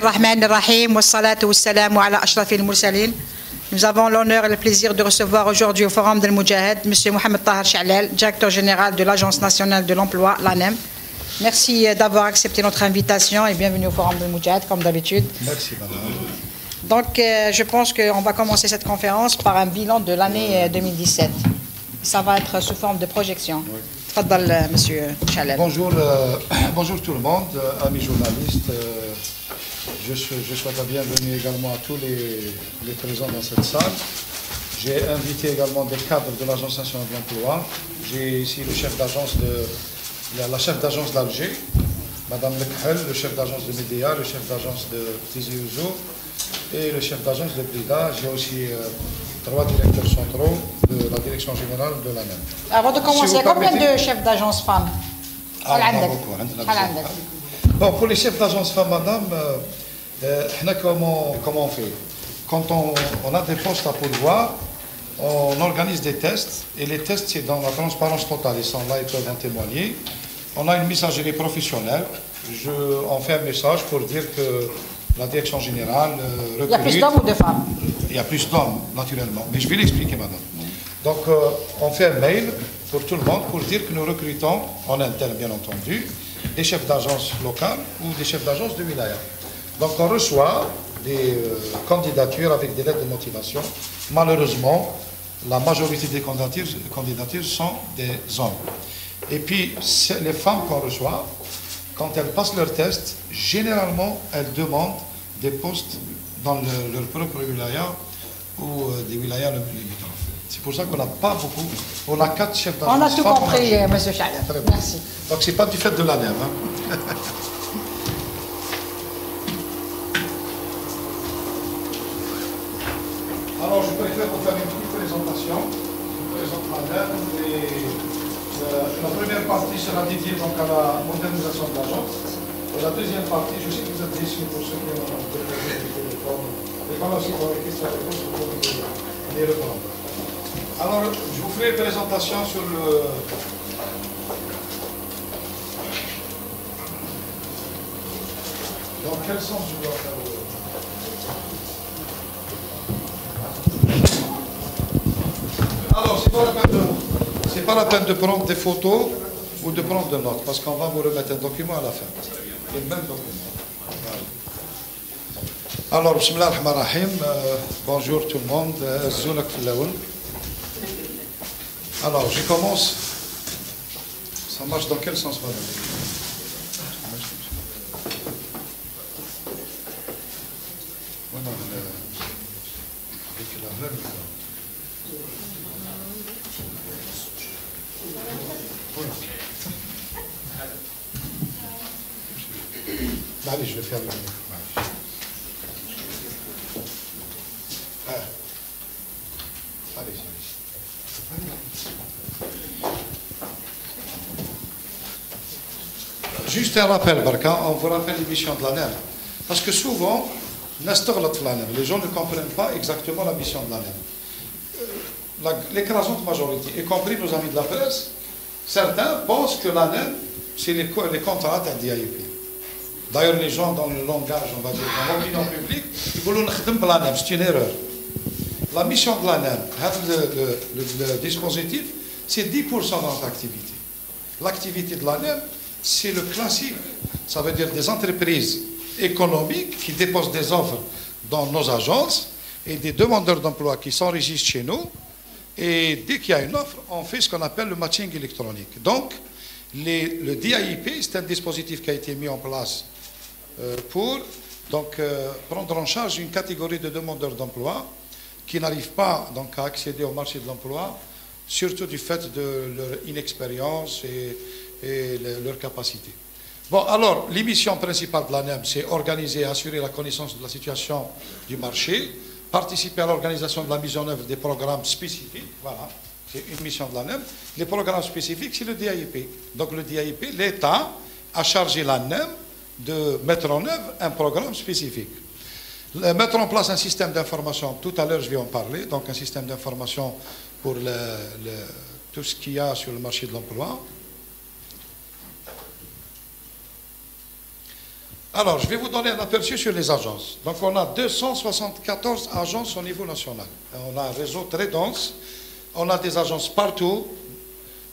Rahman Rahim, wassalatu wassalamu ala ashrafil mursalin. Nous avons l'honneur et le plaisir de recevoir aujourd'hui au Forum del Moudjahid M. Mohamed Tahar Chalel, directeur général de l'Agence nationale de l'emploi, l'ANEM. Merci d'avoir accepté notre invitation et bienvenue au Forum del Moudjahid, comme d'habitude. Merci, madame. Donc, je pense qu'on va commencer cette conférence par un bilan de l'année 2017. Ça va être sous forme de projection. Oui. Tfaddal, monsieur Chalel. Bonjour, bonjour tout le monde, amis journalistes. Je souhaite la bienvenue également à tous les présents dans cette salle. J'ai invité également des cadres de l'Agence nationale de l'emploi. J'ai ici le chef d'agence la chef d'agence d'Alger, Madame Lekhel, le chef d'agence de Médéa, le chef d'agence de Tizi Ouzou et le chef d'agence de Blida. J'ai aussi 3 directeurs centraux de la direction générale de l'ANEM. Avant de commencer, combien de chefs d'agence femmes? Bon, pour les chefs d'agence femmes, madame, comment on fait? Quand on a des postes à pourvoir, on organise des tests, et les tests, c'est dans la transparence totale. Ils sont là, ils peuvent en témoigner. On a une messagerie professionnelle. On fait un message pour dire que la direction générale recrute. Il y a plus d'hommes ou de femmes? Il y a plus d'hommes, naturellement. Mais je vais l'expliquer, madame. Donc, on fait un mail pour tout le monde pour dire que nous recrutons, en interne bien entendu, des chefs d'agence locales ou des chefs d'agence de wilaya. Donc, on reçoit des candidatures avec des lettres de motivation. Malheureusement, la majorité des candidatures sont des hommes. Et puis, les femmes qu'on reçoit, quand elles passent leur test, généralement, elles demandent des postes dans leur propre wilaya ou des wilayas limitrophes. C'est pour ça qu'on n'a pas beaucoup. On a 4 chefs d'agence. On a tout compris, M. Chalel. Merci. Donc, ce n'est pas du fait de l'ANEM. Hein. Alors, je préfère vous faire une petite présentation. Je présente l'ANEM. La première partie sera dédiée donc à la modernisation de l'agence. Et la deuxième partie, je sais que vous êtes déçus pour ceux qui ont posé des téléphones. Et pendant aussi pour les questions-réponses, vous pouvez les répondre. Alors, je vous ferai une présentation sur le... Dans quel sens je dois faire Alors, c'est pas la peine de prendre des photos ou de prendre des notes, parce qu'on va vous remettre un document à la fin. Le même document. Voilà. Alors, bismillah ar-Rahman ar-Rahim, bonjour tout le monde. Zoulak Filaoul. Alors, je commence. Ça marche dans quel sens, madame? Allez, je vais faire le... Allez. Juste un rappel, Barka, on vous rappelle l'émission de l'ANEM. Parce que souvent, les gens ne comprennent pas exactement la mission de l'ANEM. L'écrasante majorité, y compris nos amis de la presse, certains pensent que l'ANEM, c'est les contrats à DIP. D'ailleurs, les gens dans le langage, on va dire, dans l'opinion publique, ils veulent nous l'ANEM, c'est une erreur. La mission de l'ANEM, le dispositif, c'est 10% de notre activité. L'activité de l'ANEM, c'est le classique, ça veut dire des entreprises économiques qui déposent des offres dans nos agences et des demandeurs d'emploi qui s'enregistrent chez nous. Et dès qu'il y a une offre, on fait ce qu'on appelle le matching électronique. Donc, le DIP, c'est un dispositif qui a été mis en place pour prendre en charge une catégorie de demandeurs d'emploi qui n'arrivent pas donc, à accéder au marché de l'emploi, surtout du fait de leur inexpérience et leur capacité. Bon, alors, l'émission principale de l'ANEM, c'est organiser et assurer la connaissance de la situation du marché, participer à l'organisation de la mise en œuvre des programmes spécifiques, voilà, c'est une mission de l'ANEM. Les programmes spécifiques, c'est le DIP. Donc le DIP, l'État a chargé l'ANEM de mettre en œuvre un programme spécifique. Mettre en place un système d'information, tout à l'heure je vais en parler, donc un système d'information pour tout ce qu'il y a sur le marché de l'emploi. Alors, je vais vous donner un aperçu sur les agences. Donc, on a 274 agences au niveau national. On a un réseau très dense. On a des agences partout.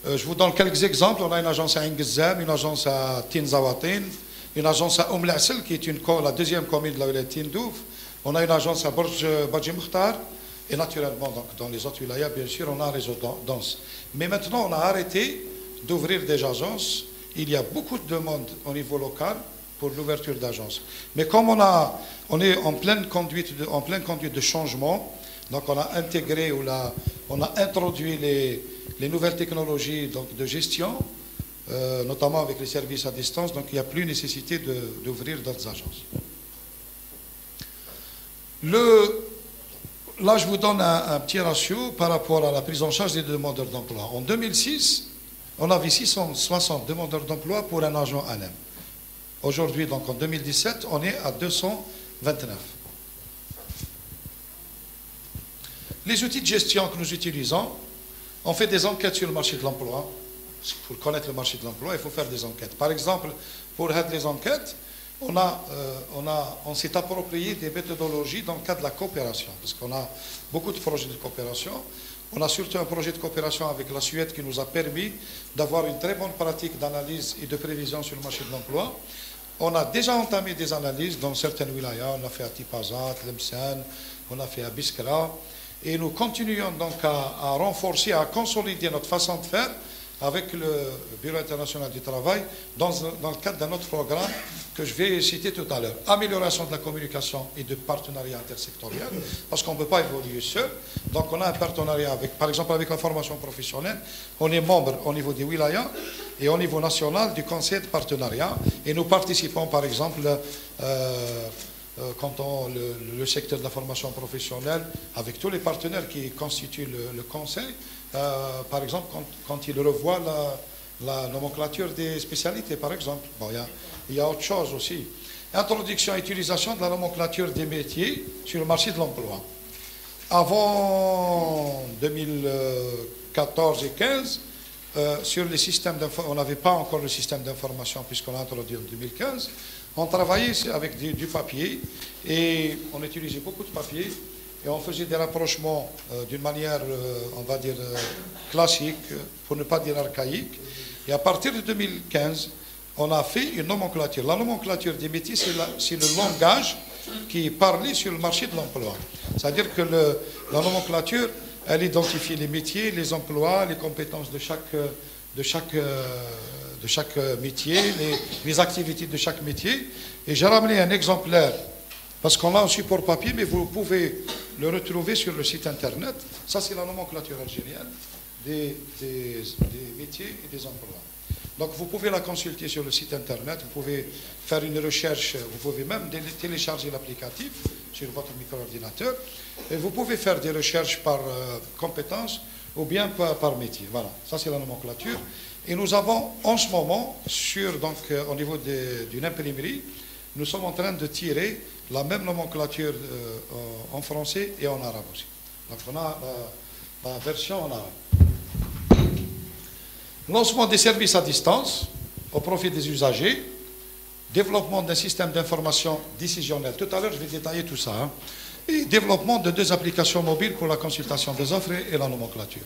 Je vous donne quelques exemples. On a une agence à Ingizem, une agence à Tinzawatin, une agence à Asel, qui est la deuxième commune de la wilaya de Tindouf. On a une agence à Badji Mukhtar. Et naturellement, donc, dans les autres wilayas, bien sûr, on a un réseau dense. Mais maintenant, on a arrêté d'ouvrir des agences. Il y a beaucoup de demandes au niveau local pour l'ouverture d'agences. Mais comme on est en pleine conduite de changement, donc on a intégré on a introduit les nouvelles technologies donc, de gestion, notamment avec les services à distance, donc il n'y a plus nécessité d'ouvrir d'autres agences. Là, je vous donne un petit ratio par rapport à la prise en charge des demandeurs d'emploi. En 2006, on avait 660 demandeurs d'emploi pour un agent ANEM. Aujourd'hui, donc en 2017, on est à 229. Les outils de gestion que nous utilisons, on fait des enquêtes sur le marché de l'emploi. Pour connaître le marché de l'emploi, il faut faire des enquêtes. Par exemple, pour faire les enquêtes, on s'est approprié des méthodologies dans le cadre de la coopération, parce qu'on a beaucoup de projets de coopération. On a surtout un projet de coopération avec la Suède qui nous a permis d'avoir une très bonne pratique d'analyse et de prévision sur le marché de l'emploi. On a déjà entamé des analyses dans certaines wilayas. On a fait à Tipaza, Tlemcen, on a fait à Biskra. Et nous continuons donc à renforcer, à consolider notre façon de faire avec le Bureau international du travail dans le cadre d'un autre programme que je vais citer tout à l'heure. Amélioration de la communication et de partenariat intersectoriel, parce qu'on ne peut pas évoluer seul. Donc on a un partenariat par exemple avec la formation professionnelle. On est membre au niveau des wilayas et au niveau national du conseil de partenariat. Et nous participons par exemple quand le secteur de la formation professionnelle, avec tous les partenaires qui constituent le conseil, par exemple, quand il revoit la nomenclature des spécialités, par exemple. Bon, il y a autre chose aussi. Introduction et utilisation de la nomenclature des métiers sur le marché de l'emploi. Avant 2014 et 2015, sur les systèmes on n'avait pas encore le système d'information puisqu'on l'a introduit en 2015. On travaillait avec du papier et on utilisait beaucoup de papier. Et on faisait des rapprochements d'une manière, on va dire, classique, pour ne pas dire archaïque. Et à partir de 2015, on a fait une nomenclature. La nomenclature des métiers, c'est le langage qui est parlé sur le marché de l'emploi. C'est-à-dire que la nomenclature, elle identifie les métiers, les emplois, les compétences de chaque métier, les activités de chaque métier. Et j'ai ramené un exemplaire. Parce qu'on a un support papier, mais vous pouvez le retrouver sur le site internet. Ça, c'est la nomenclature algérienne des métiers et des emplois. Donc, vous pouvez la consulter sur le site internet. Vous pouvez faire une recherche. Vous pouvez même télécharger l'applicatif sur votre micro-ordinateur. Et vous pouvez faire des recherches par compétences ou bien par métier. Voilà, ça, c'est la nomenclature. Et nous avons en ce moment, au niveau d'une imprimerie, nous sommes en train de tirer la même nomenclature en français et en arabe aussi. Donc on a la version en arabe. Lancement des services à distance au profit des usagers. Développement d'un système d'information décisionnel. Tout à l'heure, je vais détailler tout ça. Et développement de 2 applications mobiles pour la consultation des offres et la nomenclature.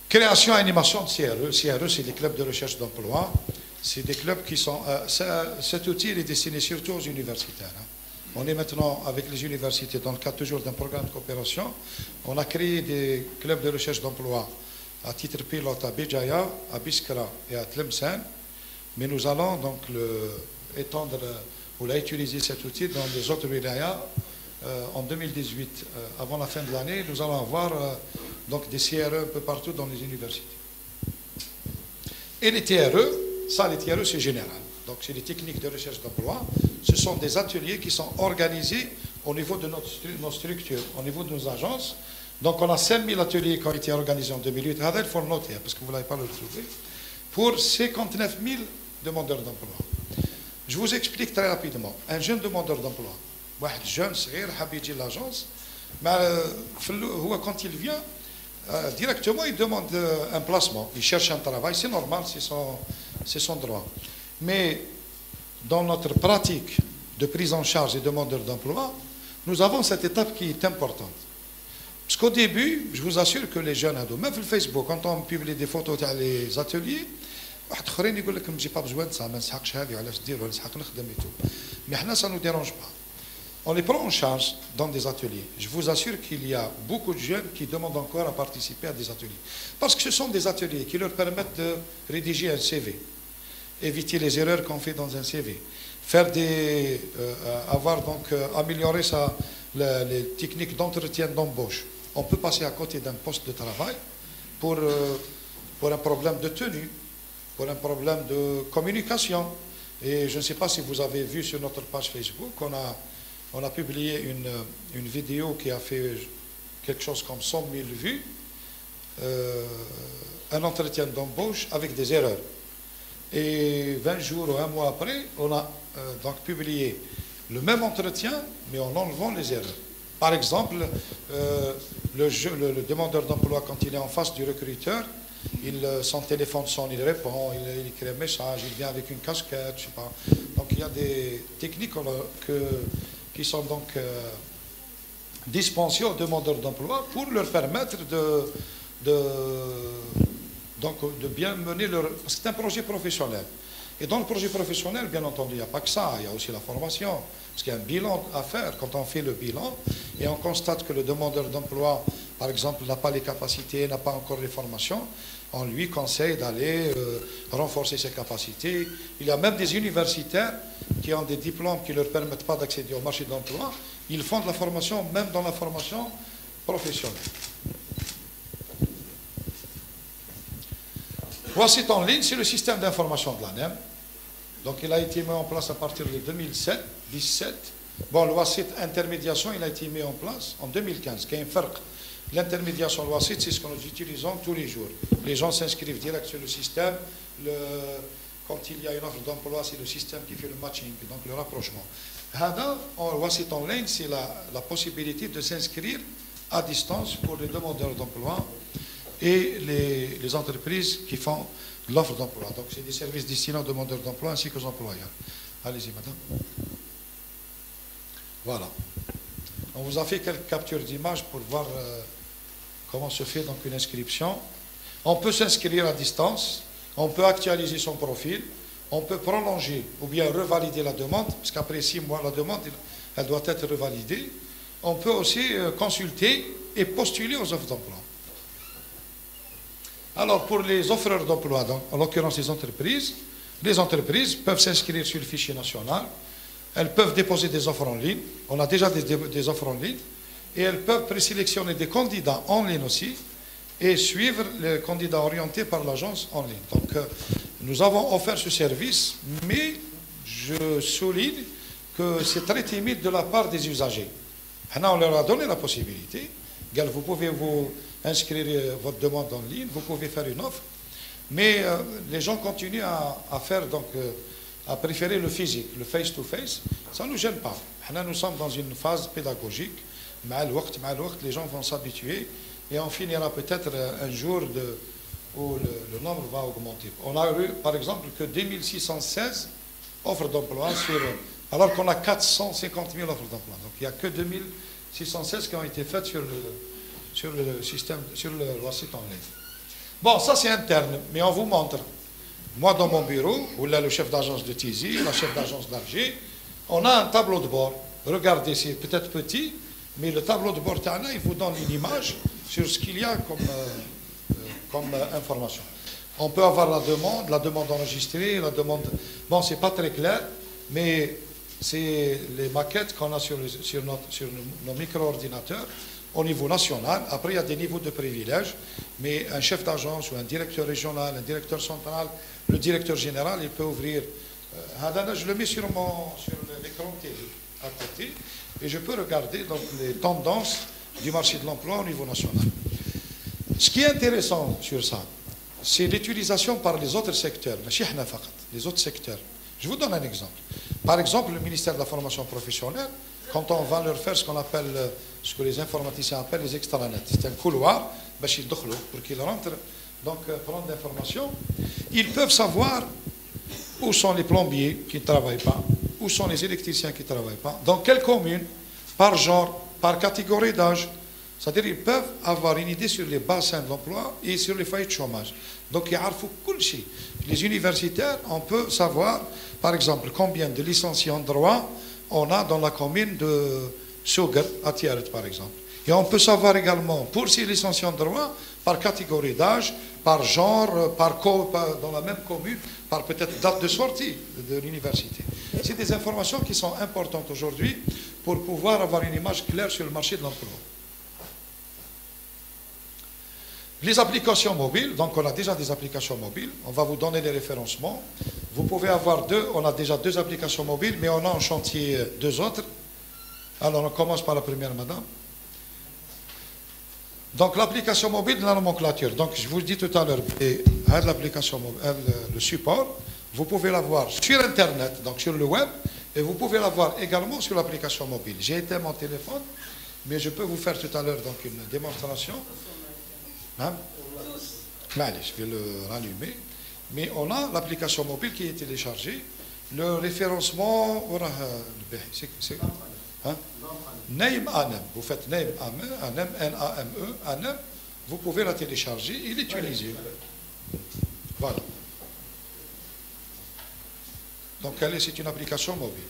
Création et animation de CRE. CRE, c'est des clubs de recherche d'emploi. C'est des clubs qui sont... cet outil est destiné surtout aux universitaires. On est maintenant avec les universités dans le cadre toujours d'un programme de coopération. On a créé des clubs de recherche d'emploi à titre pilote à Béjaïa, à Biskra et à Tlemcen. Mais nous allons donc étendre ou utiliser cet outil dans les autres wilayas en 2018. Avant la fin de l'année, nous allons avoir donc des CRE un peu partout dans les universités. Et les TRE, les TRE, c'est général. Donc, c'est des techniques de recherche d'emploi. Ce sont des ateliers qui sont organisés au niveau de nos structures, au niveau de nos agences. Donc, on a 5000 ateliers qui ont été organisés en 2008. Il faut le noter, parce que vous ne l'avez pas le retrouvé. Pour 59 000 demandeurs d'emploi. Je vous explique très rapidement. Un jeune demandeur d'emploi, un jeune, صغير, habitué de l'agence, quand il vient, directement, il demande un placement. Il cherche un travail, c'est normal, c'est son droit. Mais dans notre pratique de prise en charge des demandeurs d'emploi, nous avons cette étape qui est importante. Parce qu'au début, je vous assure que les jeunes ados, même sur Facebook, quand on publie des photos des ateliers, واحد يقول لك j'ai pas besoin de ça, ما نسحقش هذه وعلاش دير ولا نسحق نخدم et tout. Mais là, ça ne nous dérange pas. On les prend en charge dans des ateliers. Je vous assure qu'il y a beaucoup de jeunes qui demandent encore à participer à des ateliers. Parce que ce sont des ateliers qui leur permettent de rédiger un CV, éviter les erreurs qu'on fait dans un CV, faire avoir donc améliorer les techniques d'entretien d'embauche. On peut passer à côté d'un poste de travail pour un problème de tenue, pour un problème de communication. Et je ne sais pas si vous avez vu sur notre page Facebook, on a publié une vidéo qui a fait quelque chose comme 100 000 vues, un entretien d'embauche avec des erreurs. Et 20 jours ou un mois après, on a donc publié le même entretien, mais en enlevant les erreurs. Par exemple, le demandeur d'emploi, quand il est en face du recruteur, son téléphone sonne, il répond, il écrit un message, il vient avec une casquette, je sais pas. Donc il y a des techniques qui sont donc dispensées aux demandeurs d'emploi pour leur permettre de bien mener leur... Parce que c'est un projet professionnel. Et dans le projet professionnel, bien entendu, il n'y a pas que ça, il y a aussi la formation. Parce qu'il y a un bilan à faire. Quand on fait le bilan et on constate que le demandeur d'emploi, par exemple, n'a pas les capacités, n'a pas encore les formations, on lui conseille d'aller renforcer ses capacités. Il y a même des universitaires qui ont des diplômes qui ne leur permettent pas d'accéder au marché de l'emploi. Ils font de la formation, même dans la formation professionnelle. Voici en ligne, c'est le système d'information de l'ANEM. Donc il a été mis en place à partir de 2017. Bon, le WASIT intermédiation, il a été mis en place en 2015. L'intermédiation, le WASIT, c'est ce que nous utilisons tous les jours. Les gens s'inscrivent direct sur le système. Quand il y a une offre d'emploi, c'est le système qui fait le matching, donc le rapprochement. Le WASIT en ligne, c'est la possibilité de s'inscrire à distance pour les demandeurs d'emploi et les entreprises qui font l'offre d'emploi. Donc, c'est des services destinés aux demandeurs d'emploi ainsi qu'aux employeurs. Allez-y, madame. Voilà. On vous a fait quelques captures d'images pour voir comment se fait donc une inscription. On peut s'inscrire à distance, on peut actualiser son profil, on peut prolonger ou bien revalider la demande, parce qu'après 6 mois, la demande, elle doit être revalidée. On peut aussi consulter et postuler aux offres d'emploi. Alors, pour les offreurs d'emploi, en l'occurrence les entreprises peuvent s'inscrire sur le fichier national, elles peuvent déposer des offres en ligne, on a déjà des offres en ligne, et elles peuvent présélectionner des candidats en ligne aussi, et suivre les candidats orientés par l'agence en ligne. Donc, nous avons offert ce service, mais je souligne que c'est très timide de la part des usagers. Maintenant, on leur a donné la possibilité, vous pouvez vous inscrire votre demande en ligne, vous pouvez faire une offre, mais les gens continuent à faire donc à préférer le physique, le face-to-face, ça ne nous gêne pas. Nous sommes dans une phase pédagogique, les gens vont s'habituer et on finira peut-être un jour où le nombre va augmenter. On a eu par exemple que 2616 offres d'emploi alors qu'on a 450 000 offres d'emploi. Donc il n'y a que 2616 qui ont été faites sur le système, sur le site en ligne. Bon, ça c'est interne, mais on vous montre. Moi dans mon bureau, où là le chef d'agence de Tizi, la chef d'agence d'Alger, on a un tableau de bord. Regardez, c'est peut-être petit, mais le tableau de bord, il vous donne une image sur ce qu'il y a comme information. On peut avoir la demande enregistrée, la demande... Bon, c'est pas très clair, mais c'est les maquettes qu'on a sur nos micro-ordinateurs au niveau national. Après, il y a des niveaux de privilèges, mais un chef d'agence ou un directeur régional, un directeur central, le directeur général, il peut ouvrir... je le mets sur l'écran télé à côté, et je peux regarder donc, les tendances du marché de l'emploi au niveau national. Ce qui est intéressant sur ça, c'est l'utilisation par les autres secteurs, les autres secteurs. Je vous donne un exemple. Par exemple, le ministère de la formation professionnelle, quand on va leur faire ce qu'on appelle, ce que les informaticiens appellent les extranets, c'est un couloir, pour qu'ils rentrent, donc prendre l'information, ils peuvent savoir où sont les plombiers qui ne travaillent pas, où sont les électriciens qui ne travaillent pas, dans quelle commune, par genre, par catégorie d'âge. C'est-à-dire qu'ils peuvent avoir une idée sur les bassins de l'emploi et sur les foyers de chômage. Donc, il y a les universitaires, on peut savoir, par exemple, combien de licenciés en droit on a dans la commune de Sugar, à Tiaret, par exemple. Et on peut savoir également, pour ces licenciés en droit, par catégorie d'âge, par genre, dans la même commune, par peut-être date de sortie de l'université. C'est des informations qui sont importantes aujourd'hui pour pouvoir avoir une image claire sur le marché de l'emploi. Les applications mobiles, donc on a déjà des applications mobiles, on va vous donner les référencements. Vous pouvez avoir on a déjà 2 applications mobiles, mais on a en chantier 2 autres. Alors on commence par la première, madame. Donc l'application mobile de la nomenclature, donc je vous dis tout à l'heure, l'application mobile, le support, vous pouvez l'avoir sur Internet, donc sur le web, et vous pouvez l'avoir également sur l'application mobile. J'ai éteint mon téléphone, mais je peux vous faire tout à l'heure donc une démonstration. Hein? Je vais le rallumer. Mais on a l'application mobile qui est téléchargée. Le référencement, c'est hein? Naim Anem. Vous faites Naim Anem, N-A-M-E, Anem. Vous pouvez la télécharger et l'utiliser. Voilà. Donc, c'est une application mobile.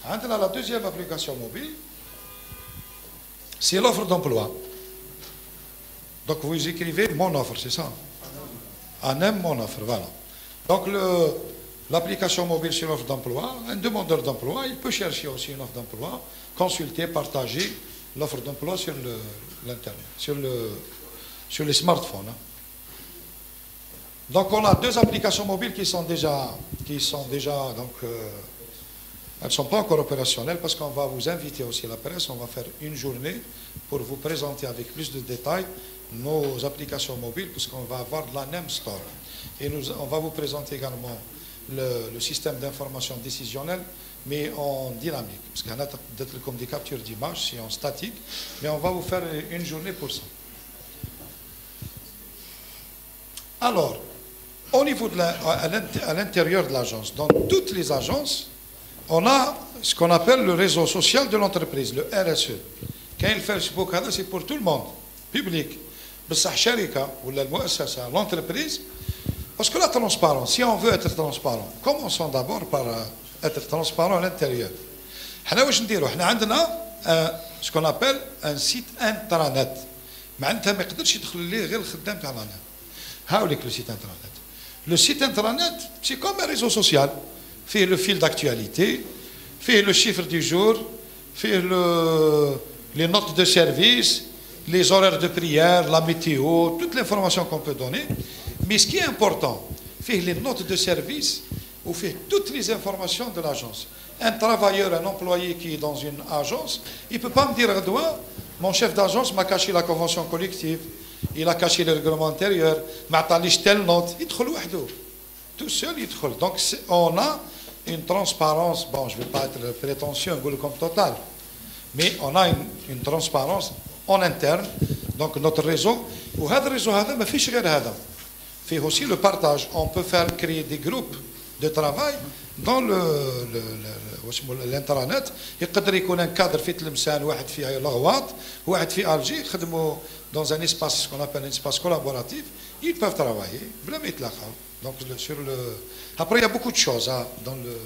Maintenant, la deuxième application mobile, c'est l'offre d'emploi. Donc, vous écrivez mon offre, c'est ça? Anem, mon offre, voilà. Donc, l'application mobile sur l'offre d'emploi, un demandeur d'emploi, il peut chercher aussi une offre d'emploi, consulter, partager l'offre d'emploi sur l'Internet, sur les smartphones. Hein. Donc, on a 2 applications mobiles qui sont déjà donc, elles ne sont pas encore opérationnelles parce qu'on va vous inviter aussi à la presse, on va faire une journée pour vous présenter avec plus de détails nos applications mobiles puisqu'on va avoir de la NEM Store. Et on va vous présenter également le système d'information décisionnelle, mais en dynamique. Parce qu'il y en a d'être comme des captures d'images, c'est en statique, mais on va vous faire une journée pour ça. Alors, au niveau à l'intérieur de l'agence, dans toutes les agences, on a ce qu'on appelle le réseau social de l'entreprise, le RSE. Quand il fait Facebook, c'est pour tout le monde, public. L'entreprise, parce que la transparence, si on veut être transparent, commençons d'abord par être transparent à l'intérieur. On a ce qu'on appelle un site intranet. Le site intranet, c'est comme un réseau social. Fait le fil d'actualité, fait le chiffre du jour, fait les notes de service, les horaires de prière, la météo, toute l'information qu'on peut donner. Mais ce qui est important, fait les notes de service ou fait toutes les informations de l'agence. Un travailleur, un employé qui est dans une agence, il ne peut pas me dire, mon chef d'agence m'a caché la convention collective, il a caché le règlement intérieur, m'a talé telle note, il trouve tout seul, il trouve. Donc on a une transparence, bon, je ne vais pas être prétentieux, comme total, mais on a une transparence en interne, donc notre réseau, ou ce réseau, mais fait aussi le partage. On peut faire créer des groupes de travail dans l'internet. يقدر يكون un cadre في تلمسان, واحد في لغواط, واحد في Alger, يخدموا dans un espace, ce qu'on appelle un espace collaboratif, ils peuvent travailler, بلا ما يتلاقاو. Donc après il y a beaucoup de choses hein, dans le.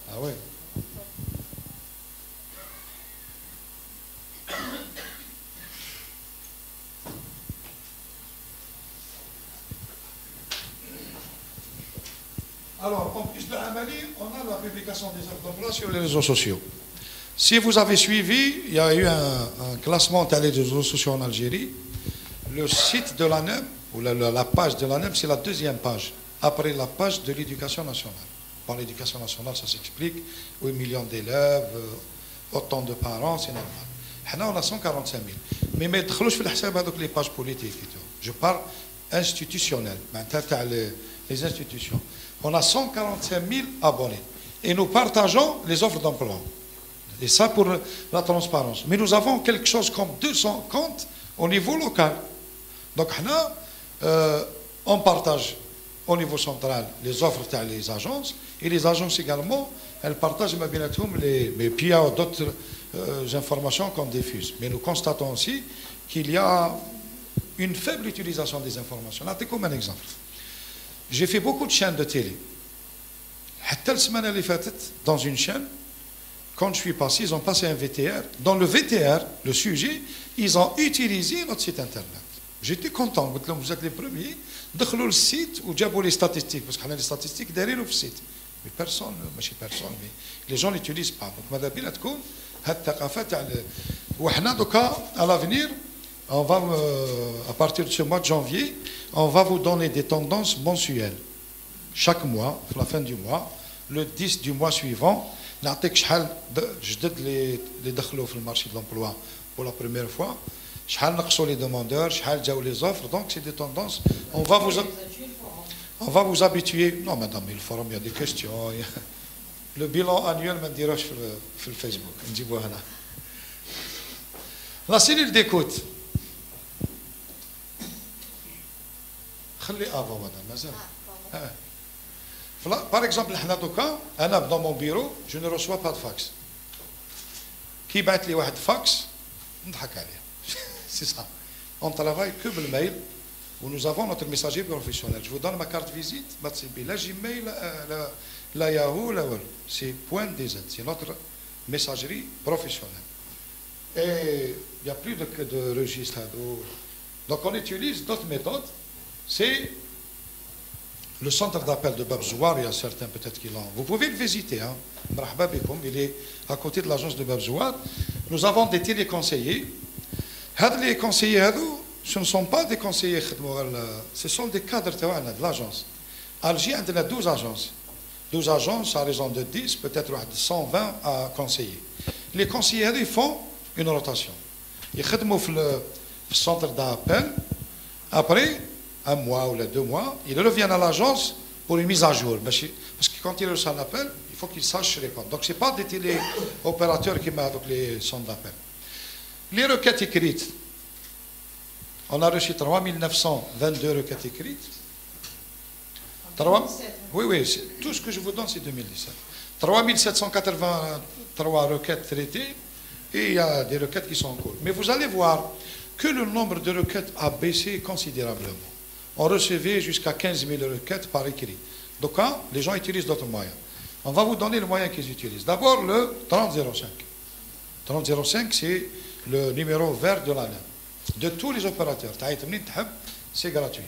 Ah oui. Alors, en plus de Amali, on a la publication des offres d'emploi sur les réseaux sociaux. Si vous avez suivi, il y a eu un classement des réseaux sociaux en Algérie. Le site de l'ANEM, ou la page de l'ANEM, c'est la deuxième page, après la page de l'éducation nationale. Bon, l'éducation nationale, ça s'explique, 8 millions d'élèves, autant de parents, c'est normal. Là, on a 145 000. Mais ما يدخلوش في الحساب هذوك les pages politiques. Je parle institutionnel, les institutions. On a 145 000 abonnés. Et nous partageons les offres d'emploi. Et ça pour la transparence. Mais nous avons quelque chose comme 200 comptes au niveau local. Donc, On partage au niveau central les offres des agences et les agences également, elles partagent mais puis il y a d'autres informations qu'on diffuse. Mais nous constatons aussi qu'il y a une faible utilisation des informations. Là, c'est comme un exemple. J'ai fait beaucoup de chaînes de télé. La semaine elle est faite dans une chaîne. Quand je suis passé, ils ont passé un VTR. Dans le VTR, le sujet, ils ont utilisé notre site internet. J'étais content. Vous êtes les premiers. دخلوا le site ou جابوا les statistiques parce qu'on a les statistiques derrière le site. Mais personne, mais les gens l'utilisent pas. Donc ماذا بينا تكون هاد الثقافة تاع وحنا دوكا à l'avenir on va à partir de ce mois de janvier, on va vous donner des tendances mensuelles. Chaque mois, à la fin du mois, le 10 du mois suivant, نعطيك شحال جدد اللي دخلوا في المارشي de l'emploi pour la première fois. شحال نقصوا les demandeurs, شحال جاوا les offres, donc c'est des tendances. On va vous habituer. Non, madame, le forum, il y a des questions. Le bilan annuel, je dirais sur le Facebook. La cellule d'écoute. Avant, madame. Par exemple, dans mon bureau, je ne reçois pas de fax. Qui bat les fax? C'est ça. On travaille que le mail où nous avons notre messager professionnel. Je vous donne ma carte visite. La Gmail, la Yahoo, c'est .dz. C'est notre messagerie professionnelle. Et il n'y a plus de registre. Donc on utilise d'autres méthodes. C'est le centre d'appel de Babzouar. Il y a certains peut-être qui l'ont. Vous pouvez le visiter. Hein. Il est à côté de l'agence de Babzouar. Nous avons des téléconseillers. Les conseillers, ce ne sont pas des conseillers, ce sont des cadres de l'agence. À Alger, on a 12 agences. 12 agences à raison de 10, peut-être 120 à conseiller. Les conseillers, ils font une rotation. Ils travaillent dans le centre d'appel. Après, un mois ou 2 mois, ils reviennent à l'agence pour une mise à jour. Parce que quand ils reçoivent un appel, il faut qu'ils sachent répondre. Donc, ce n'est pas des téléopérateurs qui mettent avec les centres d'appel. Les requêtes écrites, on a reçu 3922 requêtes écrites. Oui, tout ce que je vous donne, c'est 2017. 3783 requêtes traitées et il y a des requêtes qui sont en cours. Mais vous allez voir que le nombre de requêtes a baissé considérablement. On recevait jusqu'à 15 000 requêtes par écrit. Donc, les gens utilisent d'autres moyens. On va vous donner le moyen qu'ils utilisent. D'abord, le 3005. 3005, c'est le numéro vert de l'ANEM, de tous les opérateurs. C'est gratuit.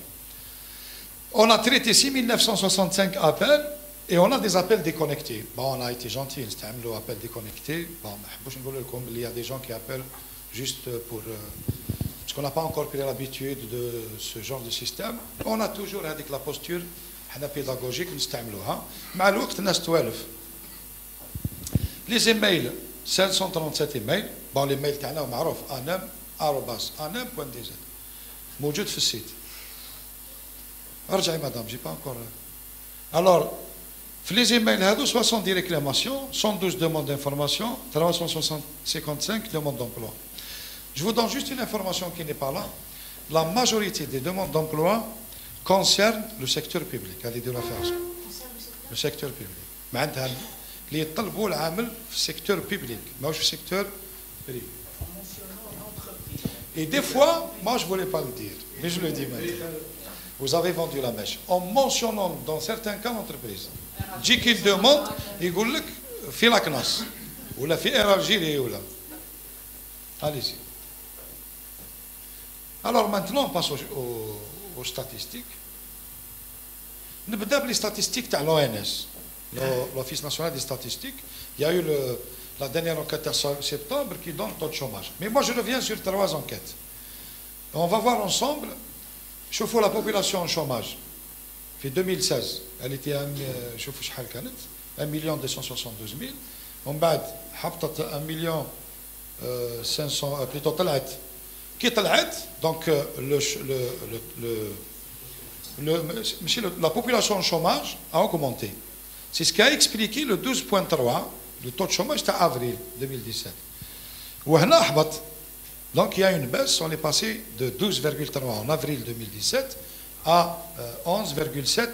On a traité 6965 appels et on a des appels déconnectés. Bon, on a été gentil, c'était un appel déconnecté. Bon, il y a des gens qui appellent juste pour... parce qu'on n'a pas encore pris l'habitude de ce genre de système. On a toujours avec la posture pédagogique, les emails, 537 emails. Bon, les mails تاعنا معروف anem@anem.dz موجود في السيت. ارجعي مدام j'ai pas encore. Alors, les emails هادو 70 réclamations, 112 demandes d'information, 355 demandes d'emploi. Je vous donne juste une information qui n'est pas là. La majorité des demandes d'emploi concernent le secteur public. Allez de la faire. Le secteur public. معناتها اللي يطلبوا العمل في السيكتور بيبليك ماهوش في السيكتور privé. Et des fois, moi je ne voulais pas le dire, mais je le dis maintenant. Vous avez vendu la mèche. En mentionnant dans certains cas l'entreprise. Dit qu'il demande, il dit que fait la CNAS. Ou la fait RRG ou là. Allez-y. Alors maintenant, on passe aux statistiques. Nous avons les statistiques de l'ONS. L'Office national des statistiques, il y a eu la dernière enquête en septembre qui donne le taux de chômage. Mais moi, je reviens sur 3 enquêtes. On va voir ensemble, chauffe la population en chômage. En 2016, elle était 1 272 000. On bat 1 million 500, plutôt طلعت. Qui طلعت, donc la population en chômage a augmenté. C'est ce qui a expliqué le 12,3, le taux de chômage de avril 2017. Donc il y a une baisse, on est passé de 12,3 en avril 2017 à 11,7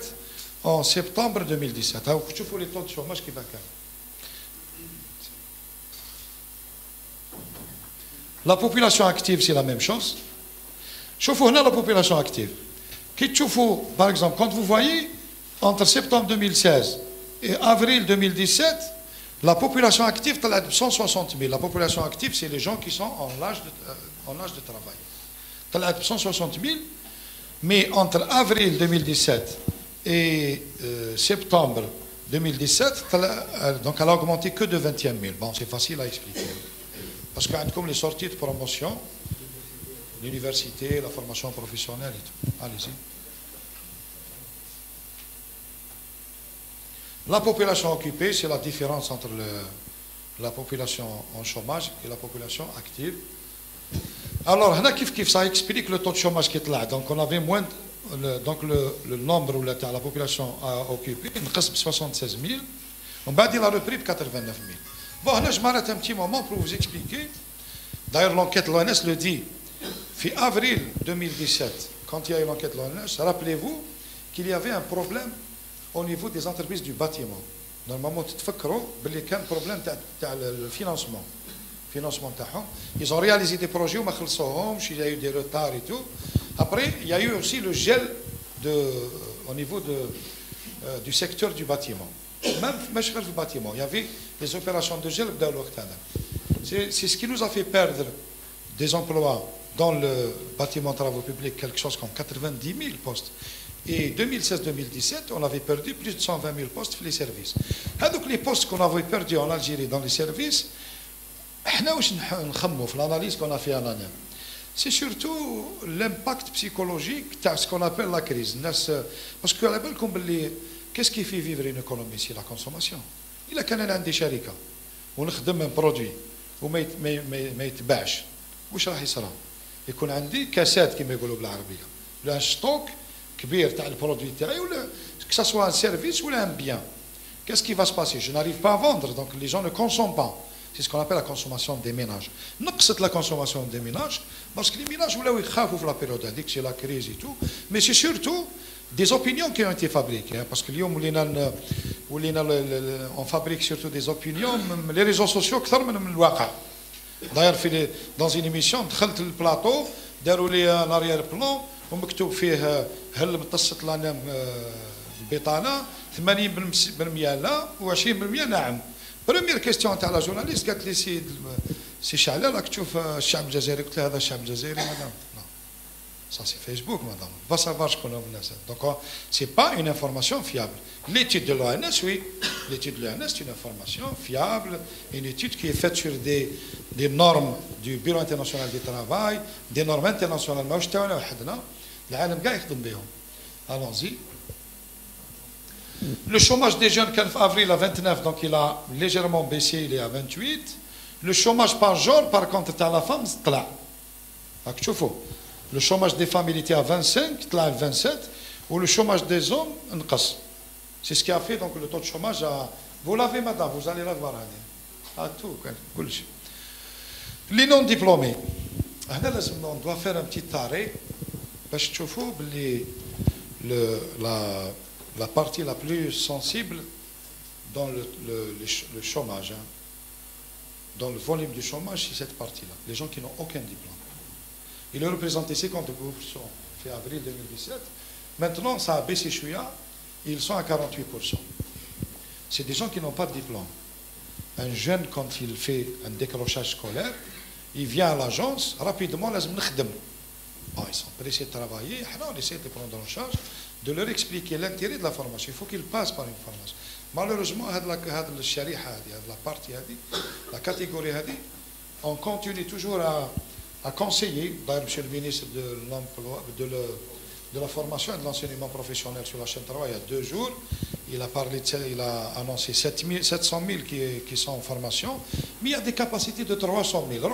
en septembre 2017. Alors, je vous les taux de chômage qui va faire. La population active, c'est la même chose. Chauffez la population active. Par exemple, quand vous voyez, entre septembre 2016 et avril 2017, la population active, tu as 160 000. La population active, c'est les gens qui sont en âge de travail. Tu as 160 000, mais entre avril 2017 et septembre 2017, donc elle a augmenté que de 21 000. Bon, c'est facile à expliquer. Parce qu'il y a comme les sorties de promotion, l'université, la formation professionnelle et tout. Allez-y. La population occupée, c'est la différence entre la population en chômage et la population active. Alors, ça explique le taux de chômage qui est là. Donc, on avait moins, donc le nombre de la population occupée, 76 000. On va dire la reprise de 89 000. Bon, là, je m'arrête un petit moment pour vous expliquer. D'ailleurs, l'enquête de l'ONS le dit. Fin avril 2017, quand il y a eu l'enquête de l'ONS, rappelez-vous qu'il y avait un problème au niveau des entreprises du bâtiment. Normalement, tu te fais qu'il y a un problème de financement. Ils ont réalisé des projets où il y a eu des retards et tout. Après, il y a eu aussi le gel au niveau du secteur du bâtiment. Même le bâtiment, il y avait des opérations de gel. C'est ce qui nous a fait perdre des emplois dans le bâtiment travaux publics, quelque chose comme 90 000 postes. Et 2016-2017, on avait perdu plus de 120 000 postes dans les services. Donc les postes qu'on avait perdus en Algérie dans les services, l'analyse qu'on a fait en année, c'est surtout l'impact psychologique de ce qu'on appelle la crise. Parce que qu'est-ce qui fait vivre une économie? C'est la consommation. Il a quand même des شركة ونخدم un produit وما يتباعش واش راح يصرى؟ يكون عندي كاسات كما يقولوا بالعربيه ولا ستوك كبير تاع البرودوي تاعي ولا que ça soit un service ou un bien. Qu'est-ce qui va se passer? Je n'arrive pas à vendre, donc les gens ne consomment pas. C'est ce qu'on appelle la consommation des ménages. نقصت la consommation des ménages parce que les ménages ولاو يخافوا في la période هذيك c'est la crise et tout, mais c'est surtout des opinions qui ont été fabriquées, hein, parce que اليوم on fabrique surtout des opinions, les réseaux sociaux أكثر من الواقع. D'ailleurs, dans une émission, دخلت البلاطو داروا لي ان اريير بلان ومكتوب فيه هل متصت لنا البطانه 80% لا و20% نعم. بريمير كيستيون تاع لا جورناليست قالت لي سي شعلة راك تشوف الشعب الجزائري؟ قلت لها هذا الشعب الجزائري مدام ça c'est Facebook madame va savoir شكون هما الناس. Donc c'est pas une information fiable. L'étude de l'ONS, oui, l'étude de l'ONS c'est une information fiable, une étude qui est faite sur des normes du Bureau international du travail, des normes internationales ماهوش تاعنا وحدنا العالم كاع يخدم بهم. Allons-y. Le chômage des jeunes en avril à 29, donc il a légèrement baissé, il est à 28. Le chômage par jour, par contre, à la femme, c'est là. Le chômage des femmes, il était à 25, là à 27, ou le chômage des hommes, c'est ce qui a fait donc le taux de chômage à... Vous l'avez, madame, vous allez la voir. À tout, les non diplômés. On doit faire un petit arrêt parce que la partie la plus sensible dans le chômage, hein, dans le volume du chômage, c'est cette partie-là. Les gens qui n'ont aucun diplôme. Il est représenté 52% fait avril 2017. Maintenant, ça a baissé chouïa, ils sont à 48%. C'est des gens qui n'ont pas de diplôme. Un jeune, quand il fait un décrochage scolaire, il vient à l'agence, rapidement, ils sont pressés de travailler, on essaie de les prendre en charge, de leur expliquer l'intérêt de la formation. Il faut qu'ils passent par une formation. Malheureusement, la partie, la catégorie, on continue toujours à conseiller. D'ailleurs, M. le ministre de l'Emploi, de la formation et de l'enseignement professionnel sur la chaîne de travail, il y a 2 jours, il a annoncé 700 000 qui sont en formation, mais il y a des capacités de 300 000.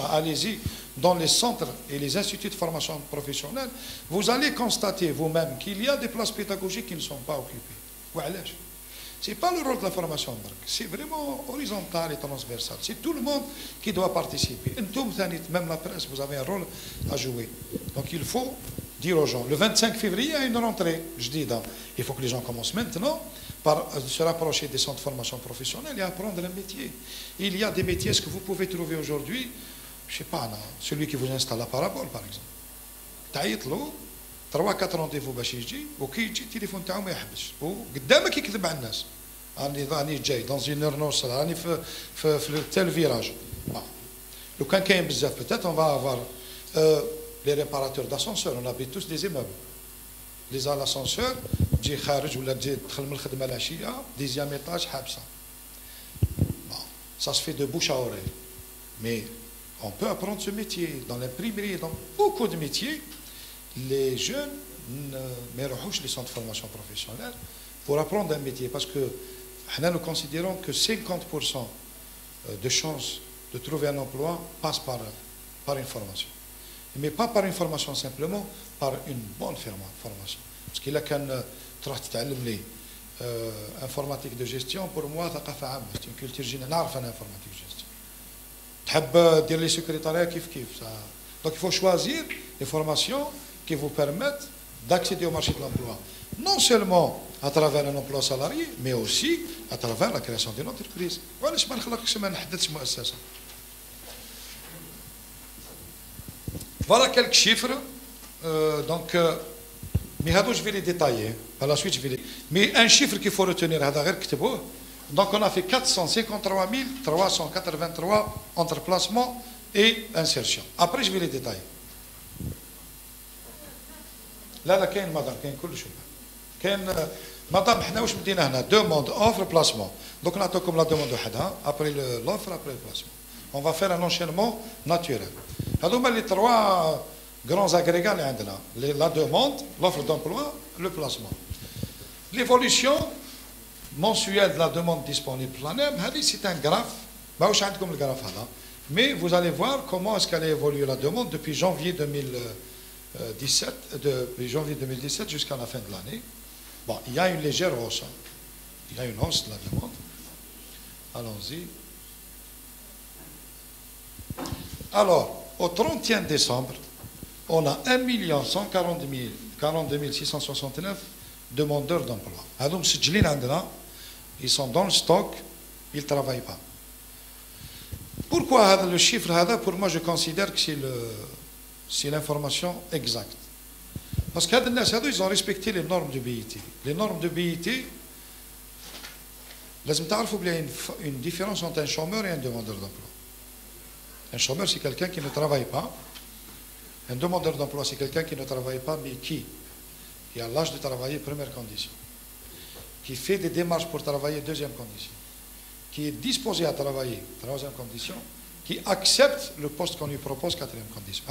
Allez-y dans les centres et les instituts de formation professionnelle, vous allez constater vous-même qu'il y a des places pédagogiques qui ne sont pas occupées. Ce n'est pas le rôle de la formation, c'est vraiment horizontal et transversal. C'est tout le monde qui doit participer. Même la presse, vous avez un rôle à jouer. Donc il faut dire aux gens, le 25 février, il y a une rentrée. Je dis, il faut que les gens commencent maintenant par se rapprocher des centres de formation professionnelle et apprendre un métier. Il y a des métiers, ce que vous pouvez trouver aujourd'hui, je ne sais pas, celui qui vous installe la parabole, par exemple. تعيط 3-4 رونديفو باش يجي وكي يجي التليفون تاعو ما يحبسش وقدامك يكذب على الناس راني جاي دون اون اور نوصل راني في تال فيراج لو كان كاين بزاف بتات اون فا افوار لي ريباراتور داسانسور اون ابيت توس دي زيموبل لي زال اسانسور تجي خارج ولا تجي تدخل من الخدمه العشيه ديزيام ايطاج حابسه ça se fait de bouche à oreille mais on peut apprendre ce métier dans l'imprimerie dans beaucoup de métiers. Les jeunes ne recherchent les centres de formation professionnelle pour apprendre un métier parce que nous considérons que 50% de chances de trouver un emploi passent par une formation. Mais pas par une formation simplement, par une bonne formation. Parce qu'il a qu'un informatique de gestion, pour moi, c'est une culture générale en informatique de gestion. تحب دير لي سكرتاريا كيف donc il faut choisir les formations qui vous permettent d'accéder au marché de l'emploi non seulement à travers un emploi salarié mais aussi à travers la création d'une entreprise. وعلاش ما نخلقش ما نحدثش مؤسسه. Voilà quelques chiffres donc mais هادو je vais les détailler par la suite je vais les mais un chiffre qu'il faut retenir هذا غير كتبوه. Donc on a fait 453 383 entre placements et insertion. Après je vais les détailler. لا كاين مدام كاين كل شيء. كاين مدام حنا واش بدينا هنا demande offre placement. Donc نعطيكم la demande وحدها après l'offre après le placement. On va faire un enchaînement naturel. هذوما les trois grands agrégats اللي عندنا la demande, l'offre d'emploi, le placement. L'évolution mensuelle de la demande disponible pour l'ANEM, c'est un graphe. Mais vous allez voir comment est-ce qu'elle a évolué la demande depuis janvier 2017 jusqu'à la fin de l'année. Bon, il y a une légère hausse. Il y a une hausse de la demande. Allons-y. Alors, au 31 décembre, on a 1 142 669 demandeurs d'emploi. Donc, ils sont dans le stock, ils ne travaillent pas. Pourquoi le chiffre? Pour moi, je considère que c'est l'information exacte. Parce qu'ils ont respecté les normes de BIT. Les normes de BIT, il y a une différence entre un chômeur et un demandeur d'emploi. Un chômeur, c'est quelqu'un qui ne travaille pas. Un demandeur d'emploi, c'est quelqu'un qui ne travaille pas, mais qui a l'âge de travailler, première condition. Qui fait des démarches pour travailler, deuxième condition. Qui est disposé à travailler, troisième condition. Qui accepte le poste qu'on lui propose, quatrième condition.